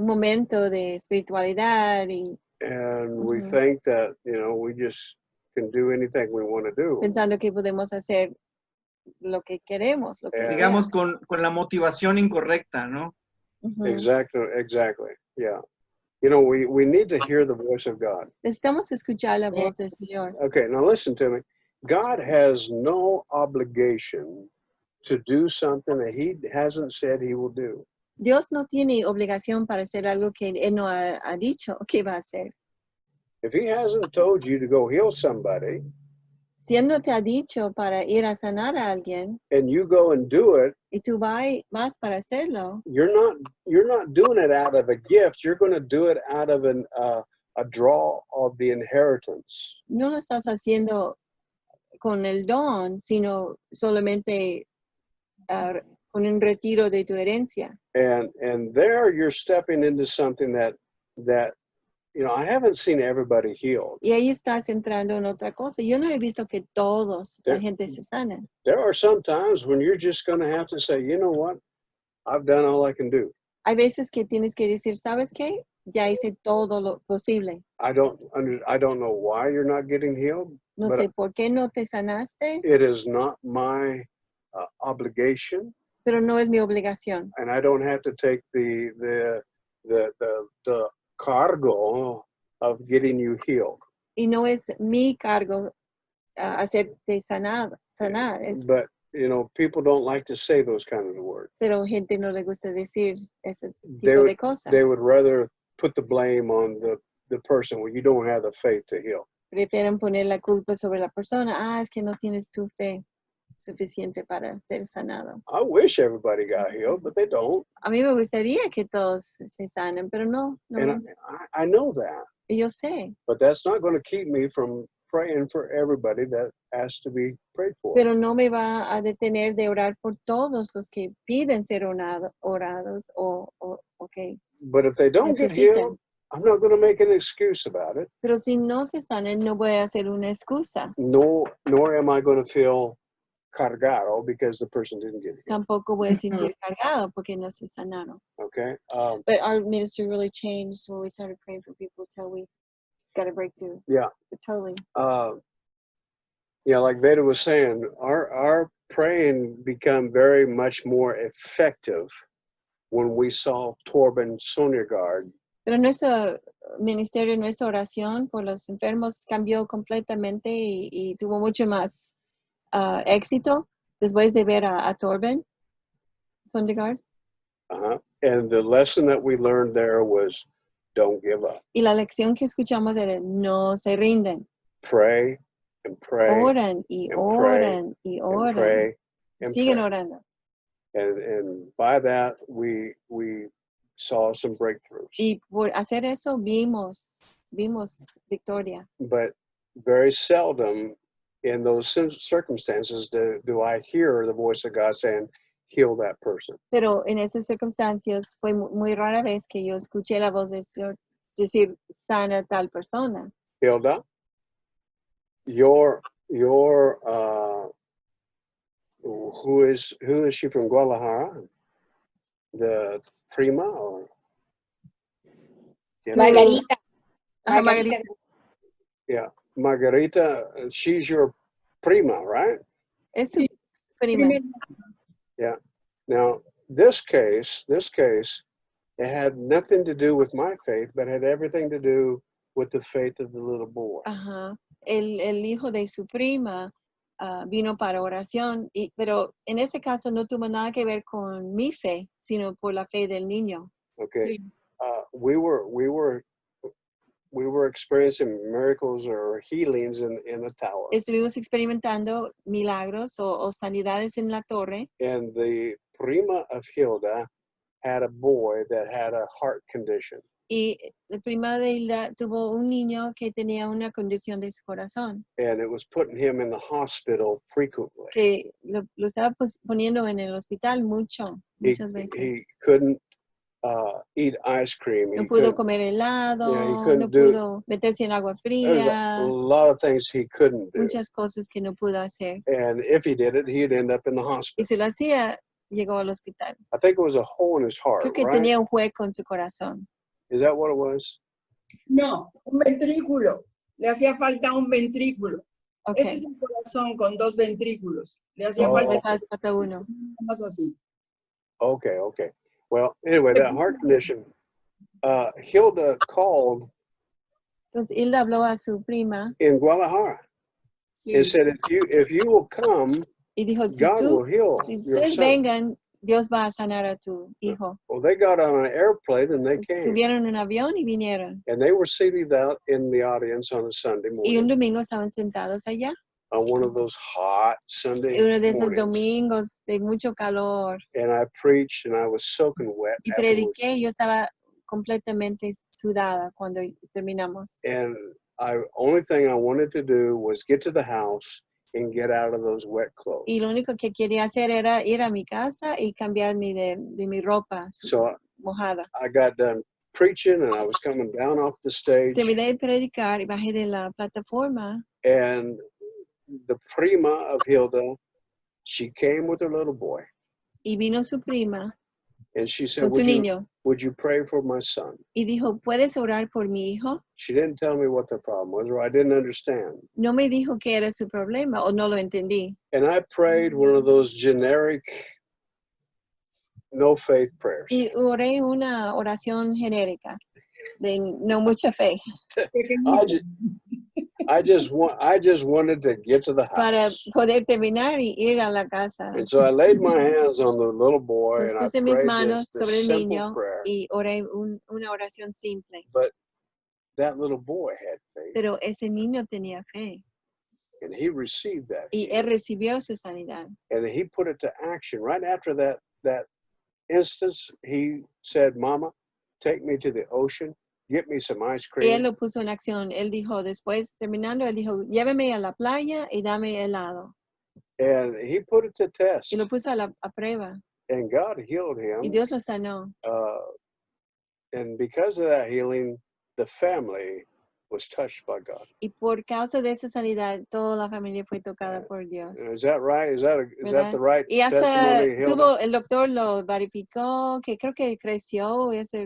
momento de espiritualidad y And we think that, we just can do anything we want to do. pensando que podemos hacer lo que queremos. Lo que sea. Digamos con la motivación incorrecta, ¿no? Ujú. Exactly. Yeah. We need to hear the voice of God. Necesitamos escuchar la voz del Señor. Okay, now listen to me. God has no obligation to do something that he hasn't said he will do. Dios no tiene obligación para hacer algo que Él no ha dicho que va a hacer. If he hasn't told you to go heal somebody Si Él no te ha dicho para ir a sanar a alguien and you go and do it, y tú vas para hacerlo, you're not doing it out of a gift. You're going to do it out of a draw of the inheritance. no lo estás haciendo con el don, sino solamente con un retiro de tu herencia. And there you're stepping into something that I haven't seen everybody healed. Y ahí estás entrando en otra cosa. Yo no he visto que todos la There- gente se sana. There are some times when you're just going to have to say, you know what, I've done all I can do. Hay veces que tienes que decir, ¿sabes qué? Ya hice todo lo posible. I don't know why you're not getting healed, No but sé por qué no te sanaste, it is not my obligation, pero no es mi obligación. and I don't have to take the cargo of getting you healed. Y no es mi cargo hacerte sanar. But people don't like to say those kind of words. Pero gente no le gusta decir ese They tipo would, de cosas. they would rather put the blame on the person when you don't have the faith to heal. Prefieren poner la culpa sobre la persona. Es que no tienes tu fe suficiente para ser sanado. I wish everybody got healed, but they don't. A mí me gustaría que todos se sanen, pero no. And I know that, Yo sé. but that's not going to keep me from praying for everybody that has to be prayed for. Pero no me va a detener de orar por todos los que piden ser orados o que But if they don't get necesitan. healed, I'm not going to make an excuse about it. Pero si no se sanen, no voy a hacer una excusa. Nor am I going to feel cargado because the person didn't get healed. Tampoco voy a sentir cargado porque no se sanaron. Okay. But our ministry really changed when we started praying for people till we got a breakthrough. Yeah. Totally. Like Veda was saying, our praying become very much more effective when we saw Torben Sondergaard. Pero nuestro ministerio, nuestra oración por los enfermos cambió completamente y tuvo mucho más éxito después de ver a Torben Sondergaard. And the lesson that we learned there was don't give up. Y la lección que escuchamos era no se rinden. Pray and pray. Oran y and oran y and oran. pray and Siguen pray. orando. And by that we saw some breakthroughs. Y por hacer eso vimos victoria. But very seldom in those circumstances do I hear the voice of God saying, heal that person. Pero en esas circunstancias fue muy rara vez que yo escuché la voz del Señor decir, sana a tal persona. Hilda, your who is she from Guadalajara? The prima or Margarita. Margarita. Yeah, Margarita, she's your prima, right? Es su prima. Yeah. Now, this case, it had nothing to do with my faith, but had everything to do with the faith of the little boy. Ajá. El hijo de su prima vino para oración, pero en ese caso no tuvo nada que ver con mi fe, sino por la fe del niño. Okay. We were experiencing miracles or healings in the tower. Estuvimos experimentando milagros o sanidades en la torre. And the prima of Hilda had a boy that had a heart condition. Y la prima de Hilda tuvo un niño que tenía una condición de su corazón. And it was putting him in the hospital frequently. Que lo estaba poniendo en el hospital muchas veces. He couldn't eat ice cream. No pudo comer helado, he couldn't no pudo meterse en agua There's fría. a lot of things he couldn't do. Muchas cosas que no pudo hacer. And if he did it, he'd end up in the Y hospital. si lo hacía, llegó al hospital. I think it was a hole in his heart, Creo que right? tenía un hueco en su corazón. Is that what it was? No, un ventrículo. Le hacía falta un ventrículo. Ese Okay. es un corazón con dos ventrículos. Le hacía Oh. Le falta falta uno. más así. Okay. Well, anyway, that heart condition, Hilda called Entonces Hilda habló a su prima in Guadalajara Sí. and said, if you will come, y dijo, God will heal si your ustedes son. vengan, Dios va a sanar a tu hijo. Well, they got on an airplane and they came. Subieron en un avión y vinieron. And they were seated out in the audience on a Sunday Y un morning, domingo estaban sentados allá. on one of those hot Sunday Uno de esos mornings. domingos de mucho calor. And I preached and I was soaking wet Y afterwards. prediqué, yo estaba completamente sudada cuando terminamos. And only thing I wanted to do was get to the house and get out of those wet clothes. Y lo único que quería hacer era ir a mi casa y cambiarme de mi ropa So mojada. I got done preaching and I was coming down off the stage, Terminé de predicar y bajé de la plataforma and the prima of Hilda, she came with her little boy, y vino su prima and she said, con su niño would you pray for my son? y dijo, ¿puedes orar por mi hijo? She didn't tell me what the problem was, or I didn't understand. No me dijo qué era su problema o no lo entendí. And I prayed one of those generic, no faith prayers. Y oré una oración genérica de no mucha fe I just wanted to get to the para house. poder terminar y ir a la casa. And so I laid my hands on the little boy Entonces and I puse mis prayed manos this sobre el simple niño prayer. y oré una oración simple. But that little boy had faith, Pero ese niño tenía fe and he received that. y él recibió su sanidad. And he put it to action. Right after that instance, he said, Mama, take me to the ocean, get me some ice Y él cream. lo puso en acción. Él dijo, después terminando, él dijo, lléveme a la playa y dame helado. And he put it to test. Y lo puso a prueba. And God healed Y him. Dios lo sanó. And because of that healing, the family was touched by God. Y por causa de esa sanidad, toda la familia fue tocada por Dios. Is that right? Is that ¿Verdad? the right Y hasta testimony, Hilda? el doctor lo verificó, que creo que creció esa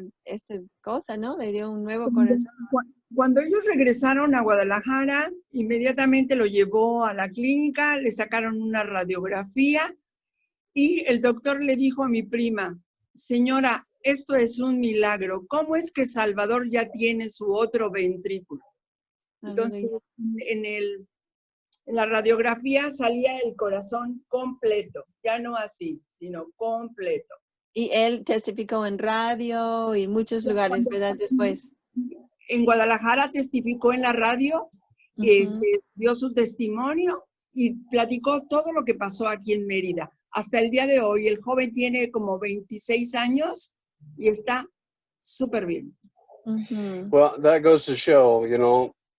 cosa, ¿no? Le dio un nuevo corazón. Cuando ellos regresaron a Guadalajara, inmediatamente lo llevó a la clínica, le sacaron una radiografía y el doctor le dijo a mi prima, señora, esto es un milagro. ¿Cómo es que Salvador ya tiene su otro ventrículo? Entonces, en la radiografía salía el corazón completo, ya no así, sino completo. Y él testificó en radio y en muchos lugares, ¿verdad? Después. En Guadalajara testificó en la radio, dio su testimonio y platicó todo lo que pasó aquí en Mérida. Hasta el día de hoy, el joven tiene como 26 años y está súper bien. Well, that goes to show,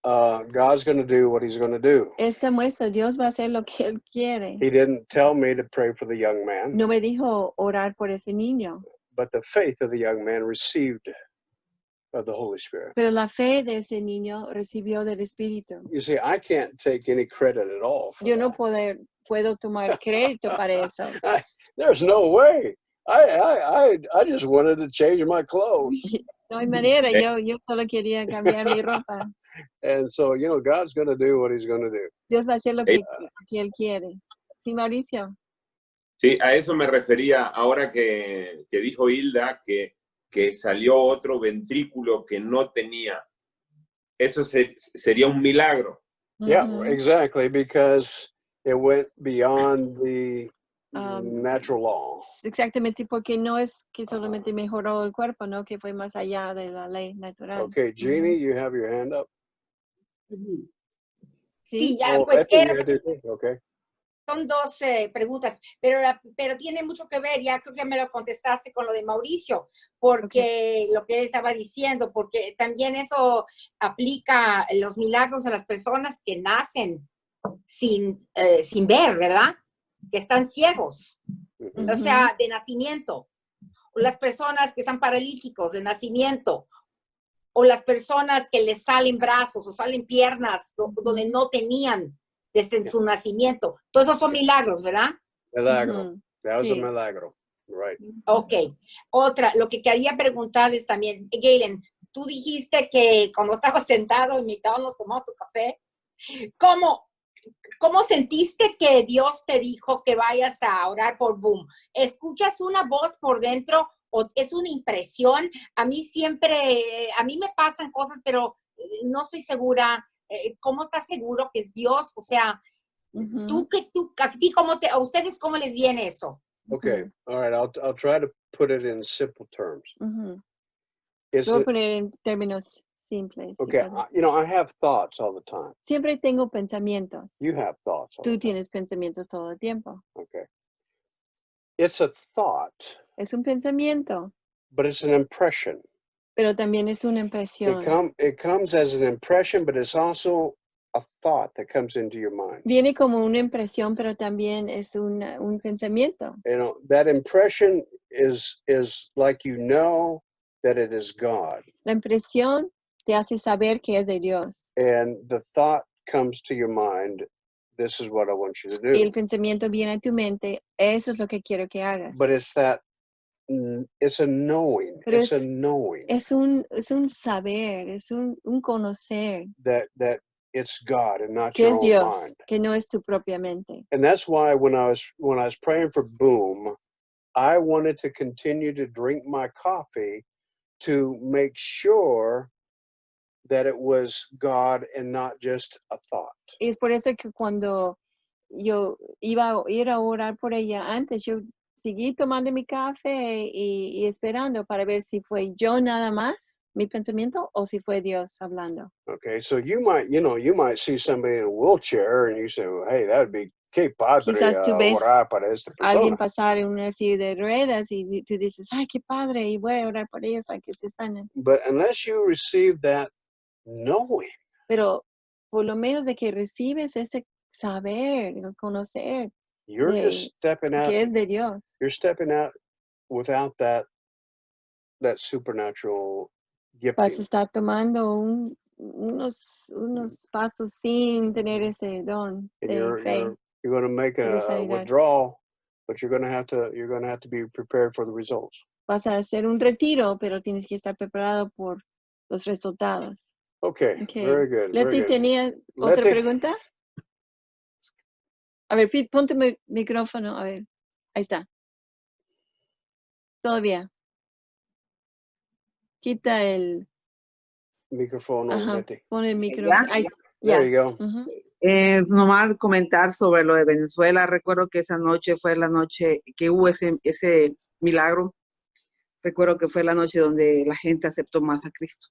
God's going to do what he's going to do. Esta muestra, Dios va a hacer lo que Él quiere. He didn't tell me to pray for the young man, No me dijo orar por ese niño, but the faith of the young man received of the Holy Spirit. pero la fe de ese niño recibió del Espíritu. You see, I can't take any credit at all for Yo no that. puedo tomar crédito para eso. There's no way. I just wanted to change my clothes. No hay manera, yo solo quería cambiar mi ropa. And so, God's going to do what he's going to do. Dios va a hacer lo que Él quiere. Sí, Mauricio. Sí, a eso me refería ahora que dijo Hilda que salió otro ventrículo que no tenía. Eso sería un milagro. Yeah, exactly, because it went beyond the natural law. Exactamente, porque no es que solamente mejoró el cuerpo, ¿no? Que fue más allá de la ley natural. Okay, Jeannie, you have your hand up. Sí, ya, Oh, pues okay. son dos preguntas, pero tiene mucho que ver, ya creo que me lo contestaste con lo de Mauricio, porque lo que él estaba diciendo, porque también eso aplica los milagros a las personas que nacen sin ver, ¿verdad? Que están ciegos, o sea, de nacimiento, o las personas que están paralíticos de nacimiento, o las personas que les salen brazos o salen piernas donde no tenían desde su nacimiento. Todos esos son milagros, ¿verdad? Milagro. That was Sí. a milagro. Right. Ok. Otra, lo que quería preguntarles también, Galen, tú dijiste que cuando estabas sentado y mitad nos tomó tu café, ¿cómo sentiste que Dios te dijo que vayas a orar por Boom? ¿Escuchas una voz por dentro o es una impresión? A mí me pasan cosas, pero no estoy segura. ¿Cómo estás seguro que es Dios? O sea, a ustedes cómo les viene eso? Okay. All right. I'll try to put it in simple terms. It's Voy a poner en términos simples. okay. I have thoughts all the time. Siempre tengo pensamientos. You have thoughts all the Tú time. tienes pensamientos todo el tiempo. Okay. It's a thought, Es un pensamiento, but it's an impression. pero también es una impresión. It comes as an impression, but it's also a thought that comes into your mind. Viene como una impresión, pero también es un pensamiento. You know, that impression is like you know that it is God. La impresión te hace saber que es de Dios. And the thought comes to your mind, this is what I want you to Y el do. pensamiento viene a tu mente, eso es lo que quiero que hagas. But it's that, it's a knowing, Pero it's a knowing es un saber, es un conocer that it's God and not que your es own Dios, mind. que no es tu propia mente. And that's why when I was praying for Boom, I wanted to continue to drink my coffee to make sure that it was God and not just a thought. Y es por eso que cuando yo iba a ir a orar por ella antes, yo seguí tomando mi café y esperando para ver si fue yo nada más, mi pensamiento, o si fue Dios hablando. Okay, so you might see somebody in a wheelchair and you say, well, hey, that would be qué padre Quizás tú ves orar para esta Alguien persona. pasar en una silla de ruedas y tú dices, ay, qué padre, y voy a orar por ellos para que se sanen. But unless you receive that knowing, Pero por lo menos de que recibes ese saber, el conocer you're just stepping out. que es de Dios. You're stepping out without that supernatural Vas gifting. a estar tomando unos pasos sin tener ese don And de fe. you're going to make de a sanidad. withdrawal, but you're going to have to be prepared for the results. Vas a hacer un retiro, pero tienes que estar preparado por los resultados. Okay, Okay. very good. Leti, very good. ¿tenía otra Leti. pregunta? A ver, pon tu micrófono, a ver. Ahí está. Todavía. Quita el... Microphone, Ajá, Leti. pon el micrófono. Ahí, ya. There you go. Ujú. Es normal comentar sobre lo de Venezuela. Recuerdo que esa noche fue la noche que hubo ese milagro. Recuerdo que fue la noche donde la gente aceptó más a Cristo.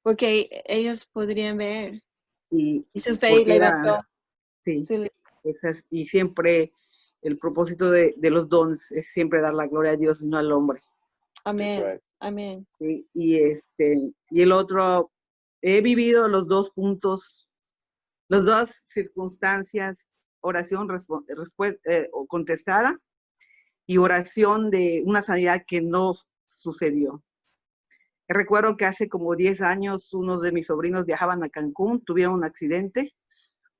Porque ellos podrían ver. Y su fe porque levantó. Sí, su- y siempre el propósito de los dones es siempre dar la gloria a Dios y no al hombre. Amén. That's right. Amén. Sí, y el otro, he vivido los dos puntos, las dos circunstancias, oración contestada y oración de una sanidad que no sucedió. Recuerdo que hace como 10 años unos de mis sobrinos viajaban a Cancún, tuvieron un accidente.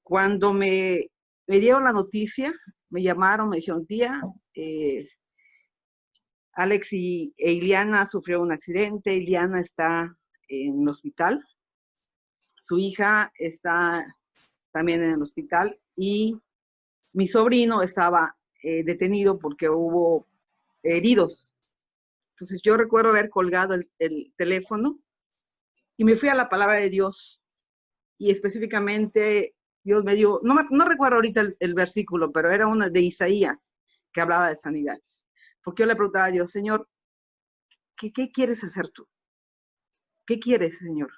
Cuando me dieron la noticia, me llamaron, me dijeron, tía, Alex e Iliana sufrieron un accidente, Iliana está en el hospital, su hija está también en el hospital y mi sobrino estaba detenido porque hubo heridos. Entonces yo recuerdo haber colgado el teléfono y me fui a la palabra de Dios y específicamente Dios me dio, no recuerdo ahorita el versículo, pero era uno de Isaías que hablaba de sanidades. Porque yo le preguntaba a Dios, Señor, ¿qué quieres hacer tú? ¿Qué quieres, Señor?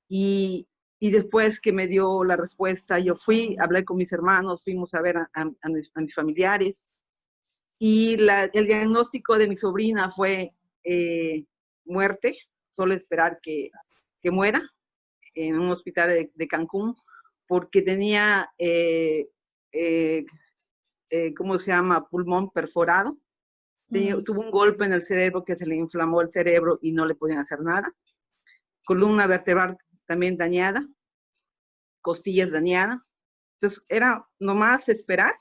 Y después que me dio la respuesta, yo fui, hablé con mis hermanos, fuimos a ver a mis familiares. Y el diagnóstico de mi sobrina fue muerte, solo esperar que muera en un hospital de Cancún, porque tenía, ¿cómo se llama? Pulmón perforado. Tuvo un golpe en el cerebro que se le inflamó el cerebro y no le podían hacer nada. Columna vertebral también dañada, costillas dañadas. Entonces, era nomás esperar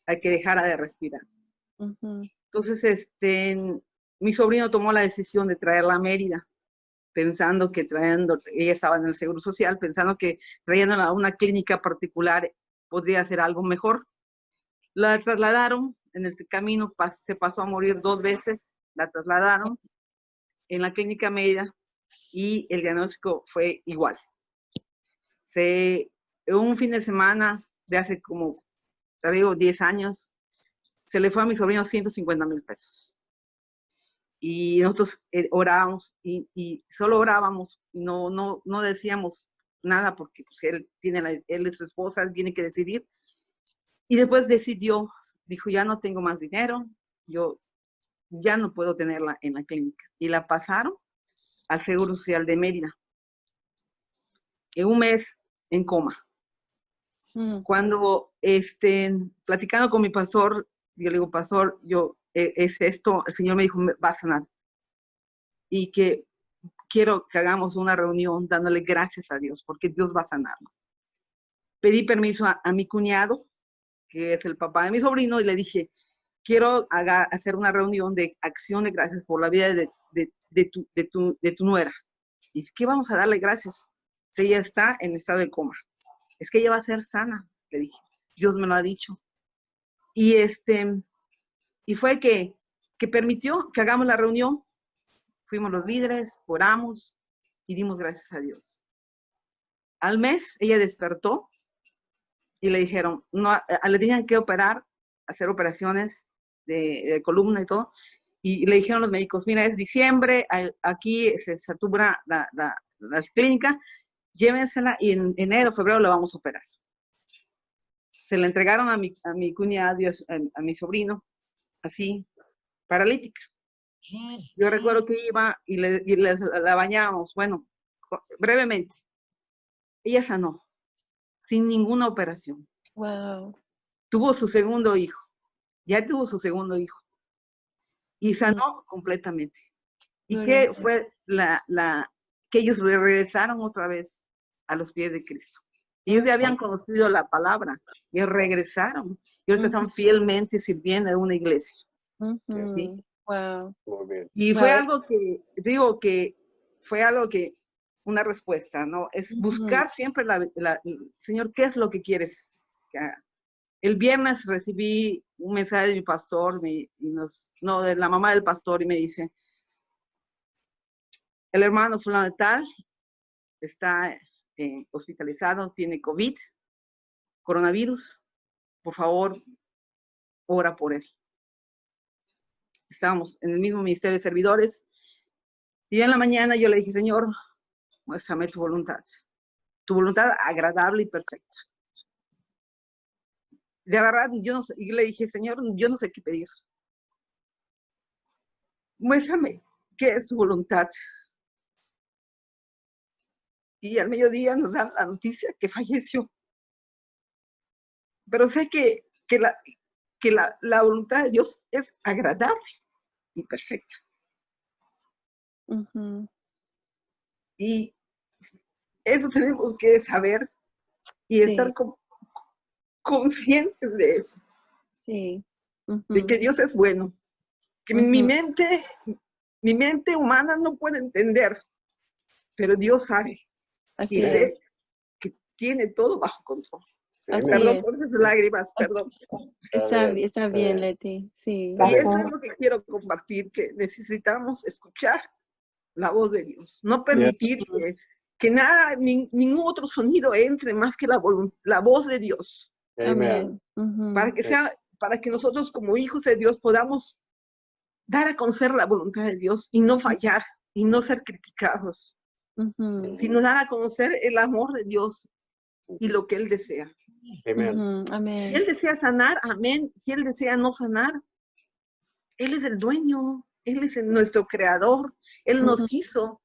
a que dejara de respirar. Entonces, mi sobrino tomó la decisión de traerla a Mérida, pensando que ella estaba en el Seguro Social, pensando que trayéndola a una clínica particular podría hacer algo mejor. La trasladaron, en el camino se pasó a morir 2 veces, la trasladaron en la clínica Mérida y el diagnóstico fue igual. Un fin de semana de hace como, te digo, 10 años, se le fue a mi sobrino 150,000 pesos. Y nosotros orábamos y solo orábamos y no decíamos nada porque pues, él es su esposa, él tiene que decidir. Y después dijo, ya no tengo más dinero, yo ya no puedo tenerla en la clínica. Y la pasaron al Seguro Social de Mérida. en un mes en coma. Cuando platicando con mi pastor, yo le digo, pastor, es esto, el Señor me dijo, va a sanar. Y que quiero que hagamos una reunión dándole gracias a Dios, porque Dios va a sanarlo. Pedí permiso a mi cuñado, que es el papá de mi sobrino, y le dije, quiero hacer una reunión de acción de gracias por la vida de tu nuera. ¿Y qué vamos a darle gracias? Si ella está en estado de coma. Es que ella va a ser sana, le dije. Dios me lo ha dicho. Y fue que permitió que hagamos la reunión. Fuimos los líderes, oramos y dimos gracias a Dios. Al mes ella despertó y le dijeron, no, le tenían que operar, hacer operaciones de columna y todo. Y le dijeron los médicos, mira, es diciembre, aquí se satura la clínica, llévensela y en enero, febrero la vamos a operar. Se la entregaron a mi cuñado y a mi sobrino, así, paralítica. Yo recuerdo que iba y la bañábamos, bueno, brevemente. Ella sanó, sin ninguna operación. Wow. Tuvo su segundo hijo, ya tuvo su segundo hijo. Y sanó completamente. Y que fue que ellos regresaron otra vez a los pies de Cristo. Ellos ya habían conocido la palabra y regresaron. Ellos están fielmente sirviendo en una iglesia. ¿Sí? Wow. Muy bien. Y fue algo que, digo que fue algo que, una respuesta, ¿no? Es buscar siempre Señor, ¿qué es lo que quieres que haga? El viernes recibí un mensaje de mi pastor, de la mamá del pastor, y me dice, el hermano fulano de tal está hospitalizado, tiene COVID, coronavirus, por favor, ora por él. Estábamos en el mismo ministerio de servidores, y en la mañana yo le dije, Señor, muéstrame tu voluntad agradable y perfecta. De verdad, yo no sé, y le dije, Señor, yo no sé qué pedir. Muéstrame qué es tu voluntad. Y al mediodía nos dan la noticia que falleció. Pero sé que la voluntad de Dios es agradable y perfecta. Y eso tenemos que saber y estar conscientes de eso. Sí. De que Dios es bueno. Que mi mente humana no puede entender, pero Dios sabe. Así Y sé que tiene todo bajo control. Perdón por esas lágrimas, perdón. Está bien, Leti. Sí. Y eso es lo que quiero compartir, que necesitamos escuchar la voz de Dios. No permitir que nada, ningún otro sonido entre más que la voz de Dios. Amén. Para que nosotros como hijos de Dios podamos dar a conocer la voluntad de Dios y no fallar y no ser criticados, sino dar a conocer el amor de Dios y lo que Él desea. Amén. Si Él desea sanar, amén. Si Él desea no sanar, Él es el dueño, Él es nuestro creador, Él nos hizo.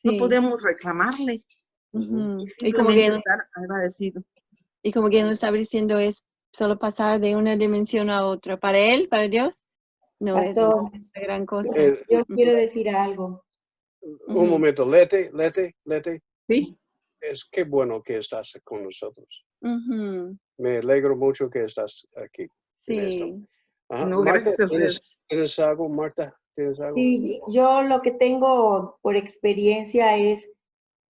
No podemos reclamarle. Y como que estar agradecido. Y como que nos está diciendo es solo pasar de una dimensión a otra. Para Él, para Dios, no Pastor, es una gran cosa. Yo quiero decir algo. Un momento, Leti. Sí. Es que bueno que estás con nosotros. Me alegro mucho que estás aquí. Sí. No, Marta, gracias. ¿tienes algo, Marta? ¿Tienes algo? Sí, yo lo que tengo por experiencia es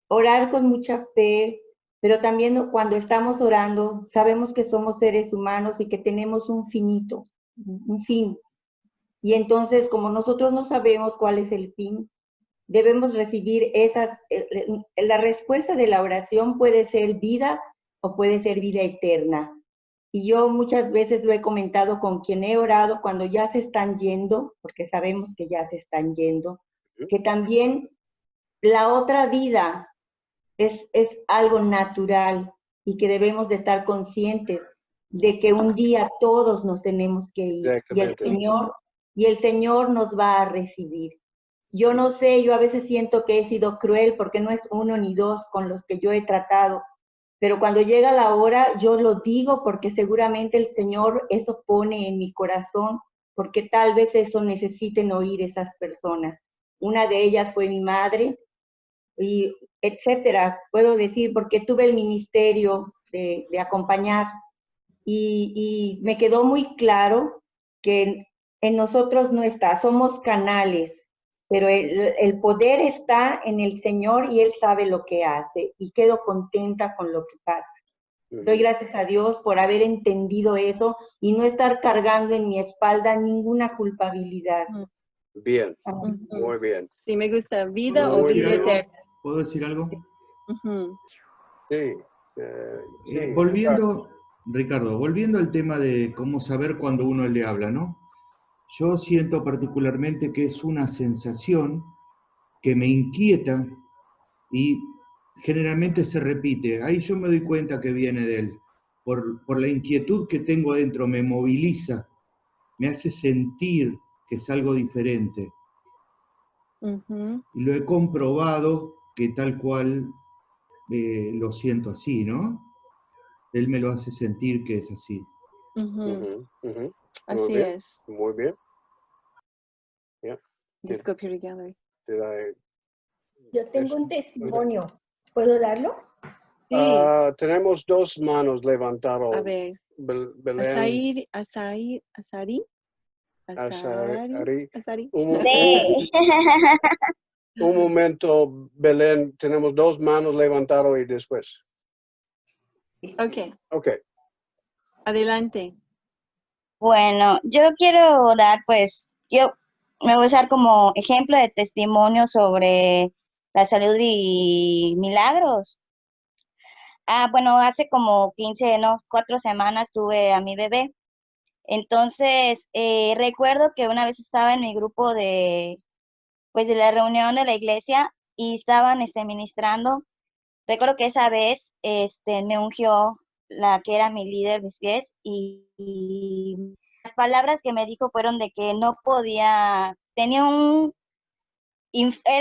orar con mucha fe, pero también cuando estamos orando, sabemos que somos seres humanos y que tenemos un fin. Y entonces, como nosotros no sabemos cuál es el fin, debemos recibir la respuesta de la oración puede ser vida o puede ser vida eterna. Y yo muchas veces lo he comentado con quien he orado cuando ya se están yendo, porque sabemos que ya se están yendo, que también la otra vida es algo natural y que debemos de estar conscientes de que un día todos nos tenemos que ir y el Señor nos va a recibir. Yo no sé, yo a veces siento que he sido cruel porque no es uno ni dos con los que yo he tratado, pero cuando llega la hora yo lo digo porque seguramente el Señor eso pone en mi corazón, porque tal vez eso necesiten oír esas personas. Una de ellas fue mi madre, y etcétera, puedo decir, porque tuve el ministerio de acompañar y me quedó muy claro que en nosotros no está, somos canales, pero el poder está en el Señor y Él sabe lo que hace y quedo contenta con lo que pasa. Doy gracias a Dios por haber entendido eso y no estar cargando en mi espalda ninguna culpabilidad. Bien, muy bien. Sí, me gusta. Vida ¿Puedo o decir vida algo? eterna. ¿Puedo decir algo? Sí, sí. Volviendo, Ricardo, volviendo al tema de cómo saber cuando uno le habla, ¿no? Yo siento particularmente que es una sensación que me inquieta y generalmente se repite. Ahí yo me doy cuenta que viene de él. Por la inquietud que tengo adentro, me moviliza, me hace sentir que es algo diferente. Y lo he comprobado que tal cual lo siento así, ¿no? Él me lo hace sentir que es así. Así bien, es. Muy bien. Yeah. Discovery Gallery. Yo tengo un testimonio. ¿Puedo darlo? Tenemos dos manos levantadas. A ver. Belén. Asari. Un momento, Belén, tenemos dos manos levantadas y después. Ok. Adelante. Bueno, yo quiero dar, pues, yo me voy a usar como ejemplo de testimonio sobre la salud y milagros. Bueno, hace como 4 semanas tuve a mi bebé. Entonces, recuerdo que una vez estaba en mi grupo de la reunión de la iglesia y estaban ministrando. Recuerdo que esa vez me ungió la que era mi líder, mis pies, y las palabras que me dijo fueron de que no podía, era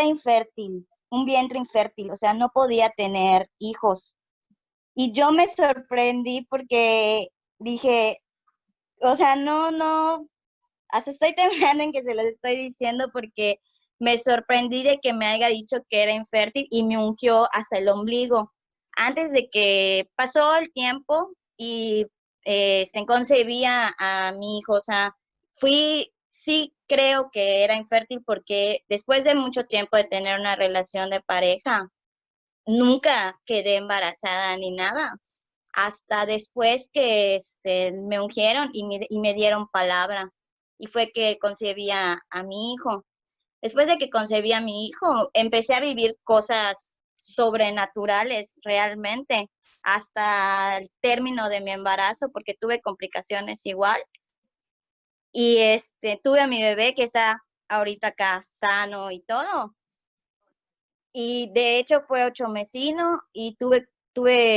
infértil, un vientre infértil, o sea, no podía tener hijos. Y yo me sorprendí porque dije, o sea, no, hasta estoy temblando en que se los estoy diciendo porque me sorprendí de que me haya dicho que era infértil y me ungió hasta el ombligo. Antes de que pasó el tiempo y concebía a mi hijo, o sea, sí creo que era infértil porque después de mucho tiempo de tener una relación de pareja, nunca quedé embarazada ni nada. Hasta después que me ungieron y me dieron palabra. Y fue que concebí a mi hijo. Después de que concebí a mi hijo, empecé a vivir cosas sobrenaturales realmente hasta el término de mi embarazo, porque tuve complicaciones igual. Y tuve a mi bebé que está ahorita acá sano y todo. Y de hecho fue 8 mesino y tuve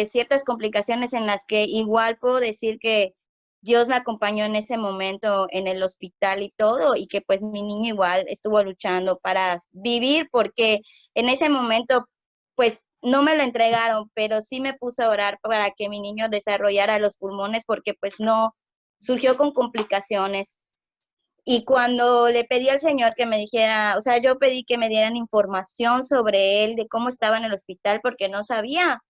ciertas complicaciones en las que igual puedo decir que Dios me acompañó en ese momento en el hospital y todo, y que pues mi niño igual estuvo luchando para vivir, porque en ese momento pues no me lo entregaron, pero sí me puse a orar para que mi niño desarrollara los pulmones, porque pues no, surgió con complicaciones. Y cuando le pedí al Señor que me dijera, o sea, yo pedí que me dieran información sobre él, de cómo estaba en el hospital, porque no sabía.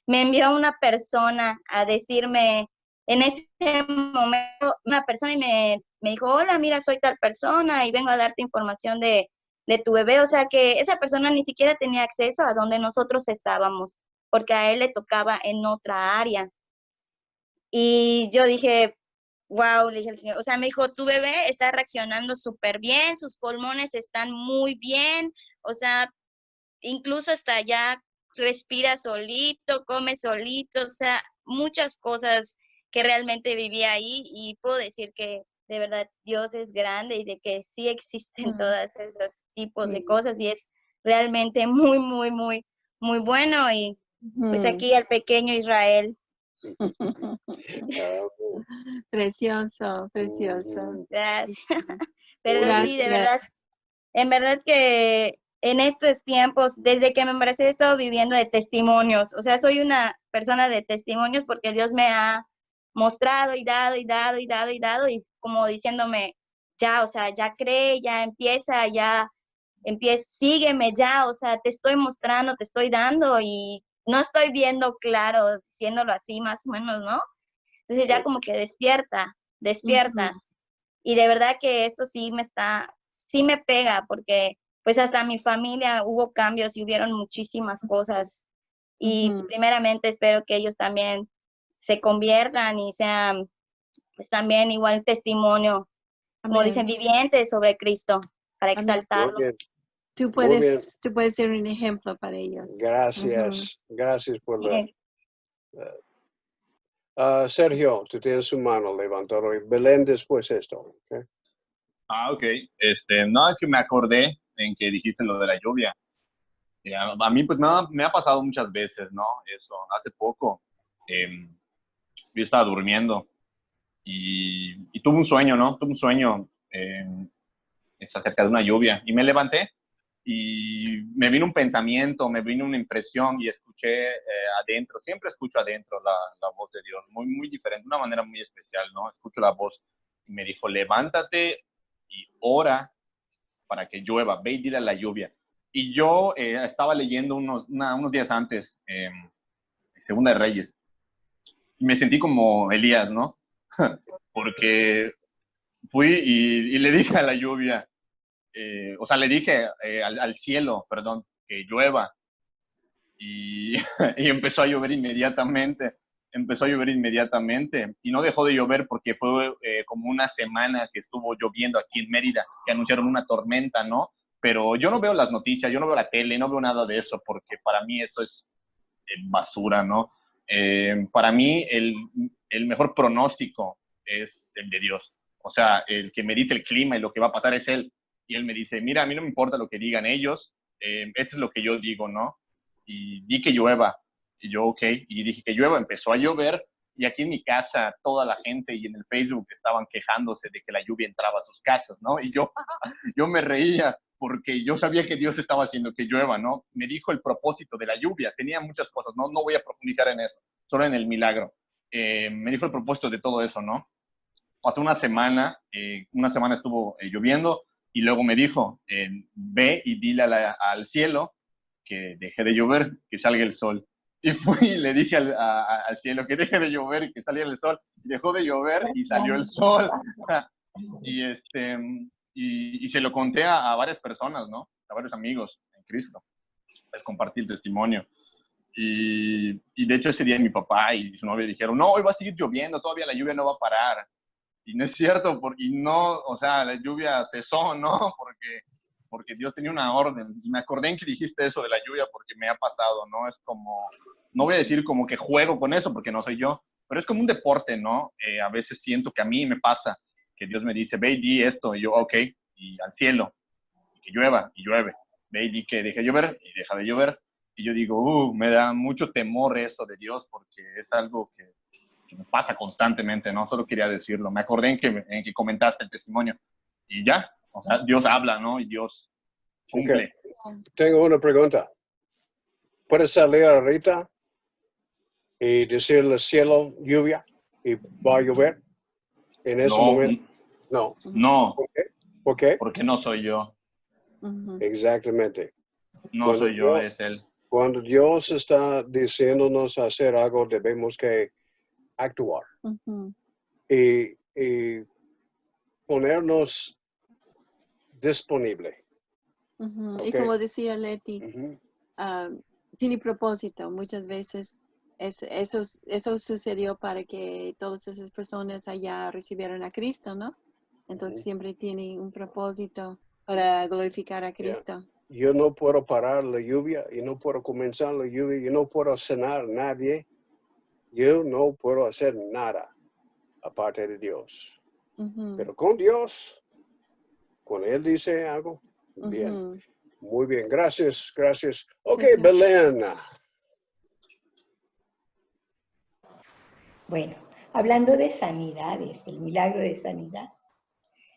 Me envió una persona a decirme, en ese momento, una persona y me dijo, hola, mira, soy tal persona y vengo a darte información de tu bebé. O sea, que esa persona ni siquiera tenía acceso a donde nosotros estábamos, porque a él le tocaba en otra área. Y yo dije, wow, le dije al Señor, o sea, me dijo, tu bebé está reaccionando súper bien, sus pulmones están muy bien, o sea, incluso hasta ya respira solito, come solito, o sea, muchas cosas que realmente viví ahí, y puedo decir que de verdad Dios es grande y de que sí existen todos esos tipos de cosas, y es realmente muy, muy, muy, muy bueno. Y pues aquí al pequeño Israel. Precioso, precioso. Gracias. Pero Gracias. sí, de verdad, En verdad que en estos tiempos, desde que me embaracé, he estado viviendo de testimonios. O sea, soy una persona de testimonios porque Dios me ha mostrado y dado y dado y dado y dado, y como diciéndome, ya, o sea, ya cree, ya empieza, sígueme ya, o sea, te estoy mostrando, te estoy dando, y no estoy viendo claro, diciéndolo así más o menos, ¿no? Entonces ya como que despierta. Y de verdad que esto sí me pega, porque pues hasta mi familia hubo cambios y hubieron muchísimas cosas. Y primeramente espero que ellos también se conviertan y sean pues también igual testimonio, como dicen, vivientes sobre Cristo, para exaltarlo. Muy bien. Tú Muy bien. puedes ser un ejemplo para ellos. Gracias. Gracias por la... Bien. Sergio, tú tienes su mano levantada. Y Belén después esto. ¿Okay? Ok. No, es que me acordé en que dijiste lo de la lluvia. A mí, pues, me ha pasado muchas veces, ¿no? Eso, hace poco, yo estaba durmiendo y tuve un sueño, ¿no? Tuve un sueño es acerca de una lluvia. Y me levanté y me vino un pensamiento, me vino una impresión y escuché adentro, siempre escucho adentro la voz de Dios, muy, muy diferente, de una manera muy especial, ¿no? Escucho la voz y me dijo, levántate y ora para que llueva, ve y dile a la lluvia. Y yo estaba leyendo unos días antes, Segunda de Reyes, y me sentí como Elías, ¿no? Porque fui y le dije a la lluvia, o sea, le dije al cielo, perdón, que llueva. Y, y empezó a llover inmediatamente. Empezó a llover inmediatamente y no dejó de llover porque fue como una semana que estuvo lloviendo aquí en Mérida, que anunciaron una tormenta, ¿no? Pero yo no veo las noticias, yo no veo la tele, no veo nada de eso porque para mí eso es basura, ¿no? Para mí el mejor pronóstico es el de Dios. O sea, el que me dice el clima y lo que va a pasar es Él. Y Él me dice, mira, a mí no me importa lo que digan ellos, esto es lo que yo digo, ¿no? Y di que llueva. Y yo, ok, y dije que llueva, empezó a llover. Y aquí en mi casa, toda la gente y en el Facebook estaban quejándose de que la lluvia entraba a sus casas, ¿no? Y yo me reía porque yo sabía que Dios estaba haciendo que llueva, ¿no? Me dijo el propósito de la lluvia, tenía muchas cosas, no voy a profundizar en eso, solo en el milagro. Me dijo el propósito de todo eso, ¿no? Pasó una semana estuvo lloviendo y luego me dijo, ve y dile al cielo que deje de llover, que salga el sol. Y fui y le dije al cielo que deje de llover y que saliera el sol. Dejó de llover y salió el sol. Y se lo conté a varias personas, ¿no? A varios amigos en Cristo. Les compartí el testimonio. Y de hecho ese día mi papá y su novia dijeron, no, hoy va a seguir lloviendo, todavía la lluvia no va a parar. Y no es cierto, y no, o sea, la lluvia cesó, ¿no? Porque Dios tenía una orden. Y me acordé en que dijiste eso de la lluvia porque me ha pasado, ¿no? Es como, no voy a decir como que juego con eso porque no soy yo, pero es como un deporte, ¿no? A veces siento que a mí me pasa, que Dios me dice, ve y di esto, y yo, ok, y al cielo, y que llueva, y llueve. Ve y di que deje de llover, y deja de llover. Y yo digo, me da mucho temor eso de Dios porque es algo que me pasa constantemente, ¿no? Solo quería decirlo. Me acordé en que comentaste el testimonio. Y ya, o sea, Dios habla, ¿no? Y Dios cumple. Okay. Tengo una pregunta. ¿Puedes salir ahorita y decirle al cielo lluvia y va a llover en ese momento? No. No. ¿Por qué? ¿Por qué? Porque no soy yo. Exactamente. No soy yo, es Él. Cuando Dios está diciéndonos hacer algo, debemos que actuar y ponernos disponible. Y como decía Leti, tiene propósito. Muchas veces eso sucedió para que todas esas personas allá recibieran a Cristo, ¿no? Entonces siempre tiene un propósito para glorificar a Cristo. Yo no puedo parar la lluvia, yo no puedo comenzar la lluvia, yo no puedo sanar a nadie, yo no puedo hacer nada aparte de Dios. Pero con Dios, cuando Él dice algo, bien. Muy bien, gracias, gracias. Ok, Belén. Bueno, hablando de sanidades, el milagro de sanidad.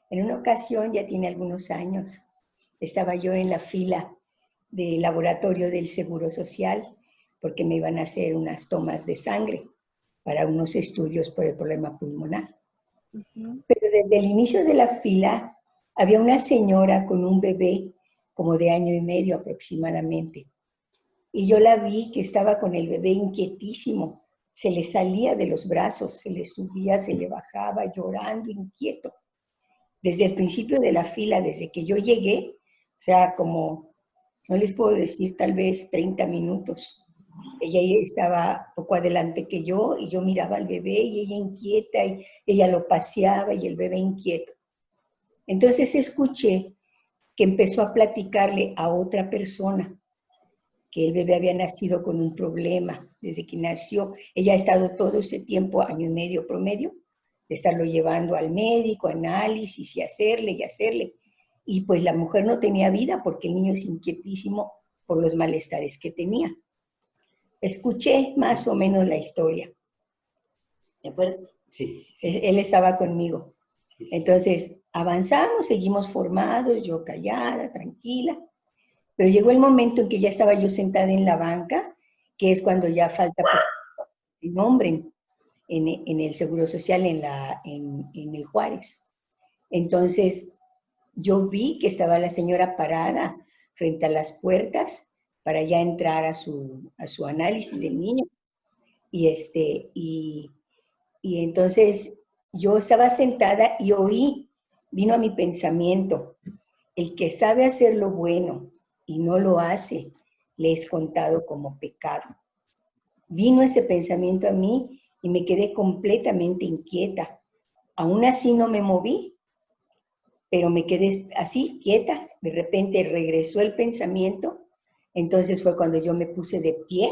En una ocasión, ya tiene algunos años, Estaba yo en la fila del laboratorio del Seguro Social porque me iban a hacer unas tomas de sangre para unos estudios por el problema pulmonar. Pero desde el inicio de la fila había una señora con un bebé como de 1 año y medio aproximadamente. Y yo la vi que estaba con el bebé inquietísimo. Se le salía de los brazos, se le subía, se le bajaba, llorando, inquieto. Desde el principio de la fila, desde que yo llegué, o sea, como, no les puedo decir, tal vez 30 minutos. Ella estaba poco adelante que yo y yo miraba al bebé y ella inquieta y ella lo paseaba y el bebé inquieto. Entonces escuché que empezó a platicarle a otra persona que el bebé había nacido con un problema desde que nació. Ella ha estado todo ese tiempo, 1 año y medio promedio, de estarlo llevando al médico, análisis y hacerle y hacerle. Y pues la mujer no tenía vida porque el niño es inquietísimo por los malestares que tenía. Escuché más o menos la historia. ¿De acuerdo? Sí. Él estaba conmigo. Entonces, avanzamos, seguimos formados, yo callada, tranquila. Pero llegó el momento en que ya estaba yo sentada en la banca, que es cuando ya falta el nombre en el Seguro Social, en el Juárez. Entonces, yo vi que estaba la señora parada frente a las puertas para ya entrar a su análisis del niño. Y entonces yo estaba sentada y vino a mi pensamiento, el que sabe hacer lo bueno y no lo hace, le es contado como pecado. Vino ese pensamiento a mí y me quedé completamente inquieta. Aún así no me moví, pero me quedé así, quieta. De repente regresó el pensamiento, entonces fue cuando yo me puse de pie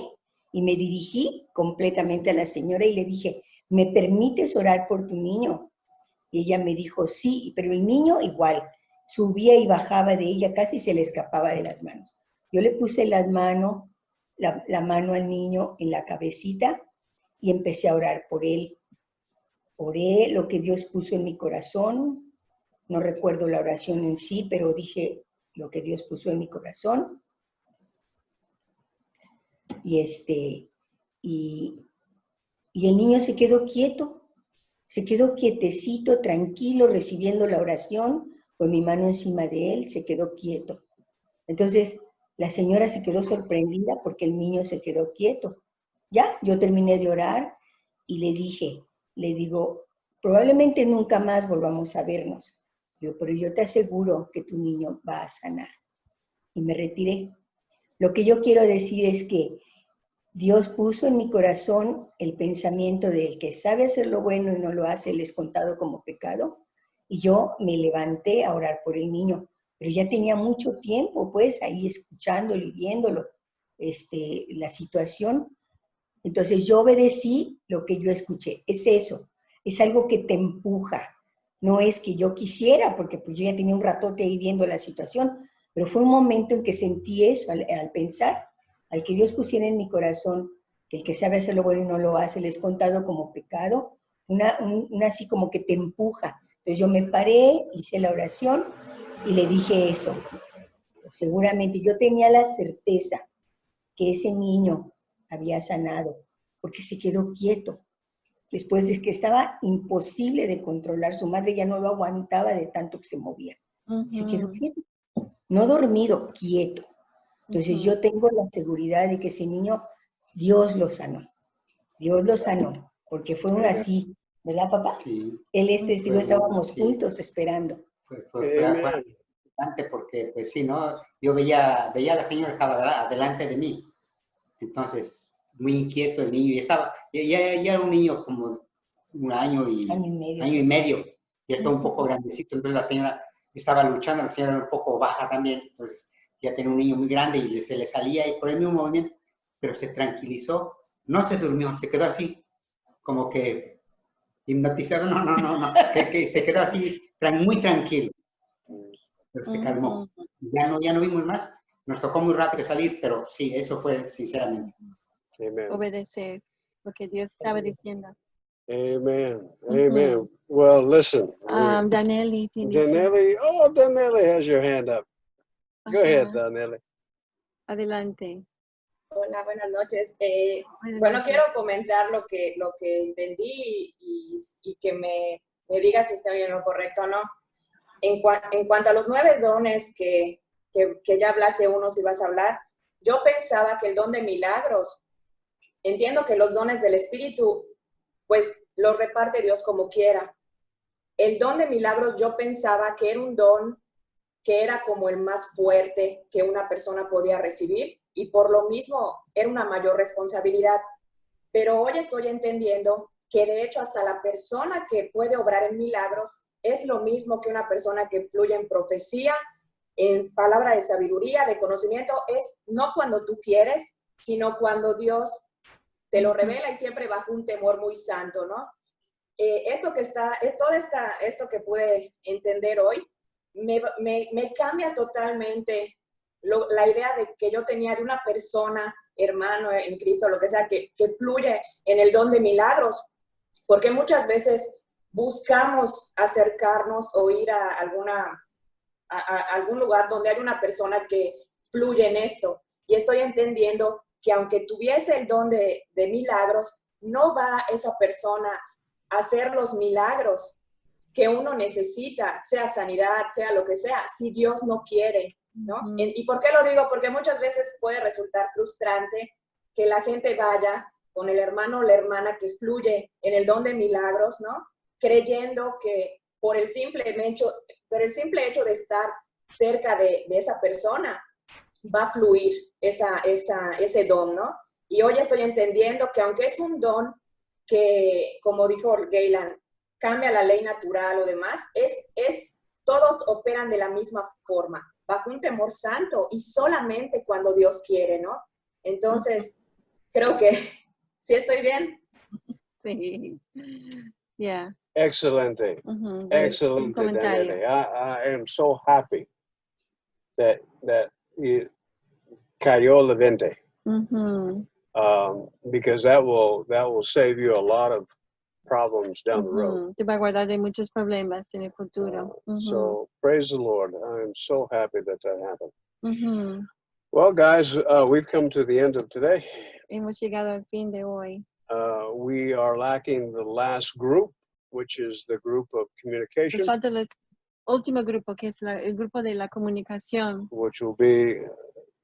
y me dirigí completamente a la señora y le dije, ¿me permites orar por tu niño? Y ella me dijo, sí, pero el niño igual, subía y bajaba de ella, casi se le escapaba de las manos. Yo le puse la mano al niño en la cabecita y empecé a orar por él. Oré lo que Dios puso en mi corazón. No recuerdo la oración en sí, pero dije lo que Dios puso en mi corazón. Y el niño se quedó quieto, se quedó quietecito, tranquilo, recibiendo la oración, con mi mano encima de él, se quedó quieto. Entonces, la señora se quedó sorprendida porque el niño se quedó quieto. Ya, yo terminé de orar y le digo, probablemente nunca más volvamos a vernos. Pero yo te aseguro que tu niño va a sanar. Y me retiré. Lo que yo quiero decir es que Dios puso en mi corazón el pensamiento del que sabe hacer lo bueno y no lo hace, le es contado como pecado. Y yo me levanté a orar por el niño. Pero ya tenía mucho tiempo, pues, ahí escuchándolo y viéndolo, la situación. Entonces yo obedecí lo que yo escuché. Es eso, es algo que te empuja. No es que yo quisiera, porque pues yo ya tenía un ratote ahí viendo la situación, pero fue un momento en que sentí eso al pensar, al que Dios pusiera en mi corazón, que el que sabe hacer lo bueno y no lo hace, le es contado como pecado, una así como que te empuja. Entonces yo me paré, hice la oración y le dije eso. Seguramente yo tenía la certeza que ese niño había sanado, porque se quedó quieto. Después de que estaba imposible de controlar, su madre ya no lo aguantaba de tanto que se movía. Se quedó quieto, no dormido, quieto. Entonces yo tengo la seguridad de que ese niño, Dios lo sanó, porque fue así, ¿verdad, papá? Sí. Él y yo estábamos juntos esperando. Fue importante porque, pues sí, ¿no? Yo veía a la señora, estaba adelante de mí, entonces, muy inquieto el niño, y ya era un niño como 1 año y medio, ya estaba un poco grandecito, entonces la señora estaba luchando, la señora era un poco baja también, entonces ya tenía un niño muy grande y se le salía y por el mismo movimiento, pero se tranquilizó, no se durmió, se quedó así, como que hipnotizado, no, que se quedó así, muy tranquilo, pero se calmó. Ya no vimos más, nos tocó muy rápido salir, pero sí, eso fue sinceramente. Amen. Obedecer lo que Dios estaba diciendo. Amen. Amen. Well, listen. Danelli Danelli has your hand up. Go ahead, Ajá. Nelly. Adelante. Hola, buenas noches. Buenas Bueno, noches. quiero comentar lo que entendí y que me digas si está bien o correcto o no. En cuanto a los 9 dones que ya hablaste uno si vas a hablar, yo pensaba que el don de milagros, entiendo que los dones del Espíritu, pues los reparte Dios como quiera. El don de milagros yo pensaba que era un don que era como el más fuerte que una persona podía recibir y por lo mismo era una mayor responsabilidad. Pero hoy estoy entendiendo que de hecho hasta la persona que puede obrar en milagros es lo mismo que una persona que fluye en profecía, en palabra de sabiduría, de conocimiento, es no cuando tú quieres, sino cuando Dios te lo revela y siempre bajo un temor muy santo, ¿no? Esto que pude entender hoy, me cambia totalmente la idea de que yo tenía de una persona, hermano en Cristo, lo que sea, que fluye en el don de milagros, porque muchas veces buscamos acercarnos o ir a algún lugar donde hay una persona que fluye en esto, y estoy entendiendo que aunque tuviese el don de milagros, no va esa persona a hacer los milagros que uno necesita, sea sanidad, sea lo que sea, si Dios no quiere, ¿no? ¿Y por qué lo digo? Porque muchas veces puede resultar frustrante que la gente vaya con el hermano o la hermana que fluye en el don de milagros, ¿no? Creyendo que por el simple hecho de estar cerca de esa persona, va a fluir ese don, ¿no? Y hoy estoy entendiendo que aunque es un don que, como dijo Gaylan, cambia la ley natural o demás, todos operan de la misma forma, bajo un temor santo y solamente cuando Dios quiere, ¿no? Entonces, creo que sí estoy bien. Sí. Yeah. Excelente. Un Excelente, comentario. Daniele. I am so happy that you cayó la 20. Because that will save you a lot of problems down the road. Te va a guardar de muchos problemas en el futuro. So praise the Lord. I am so happy that happened. Well, guys, we've come to the end of today. Hemos llegado al fin de hoy. We are lacking the last group, which is the group of communication, Nos falta el último grupo, que es el grupo de la comunicación, which will be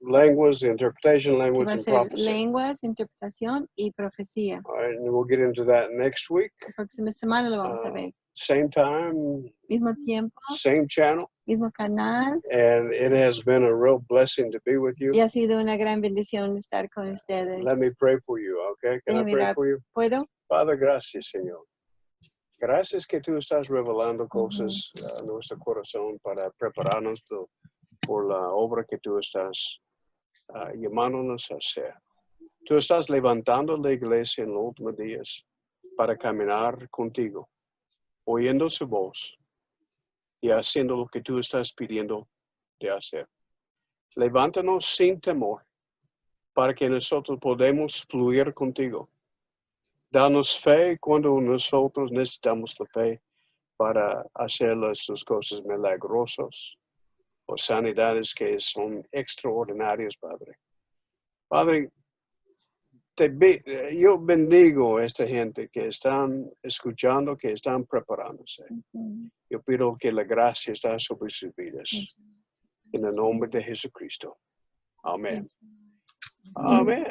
language, interpretation, que language, va a and ser prophecy. lenguas, interpretación y profecía. All right, and we'll get into that next week. La próxima semana lo vamos a ver. Same time, Mismo tiempo, same channel. mismo canal. And it has been a real blessing to be with you. Y ha sido una gran bendición estar con ustedes. Let me pray for you, okay? Can I Déjame pray orar. for you? ¿Puedo? Father, gracias, Señor. Gracias que tú estás revelando cosas a nuestro corazón para prepararnos por la obra que tú estás llamándonos a hacer. Tú estás levantando la iglesia en los últimos días para caminar contigo, oyendo su voz y haciendo lo que tú estás pidiendo de hacer. Levántanos sin temor para que nosotros podamos fluir contigo. Danos fe cuando nosotros necesitamos la fe para hacer estas cosas milagrosas o sanidades que son extraordinarias, Padre. Padre, yo bendigo a esta gente que están escuchando, que están preparándose. Yo pido que la gracia esté sobre sus vidas. En el nombre de Jesucristo. Amén. Amén.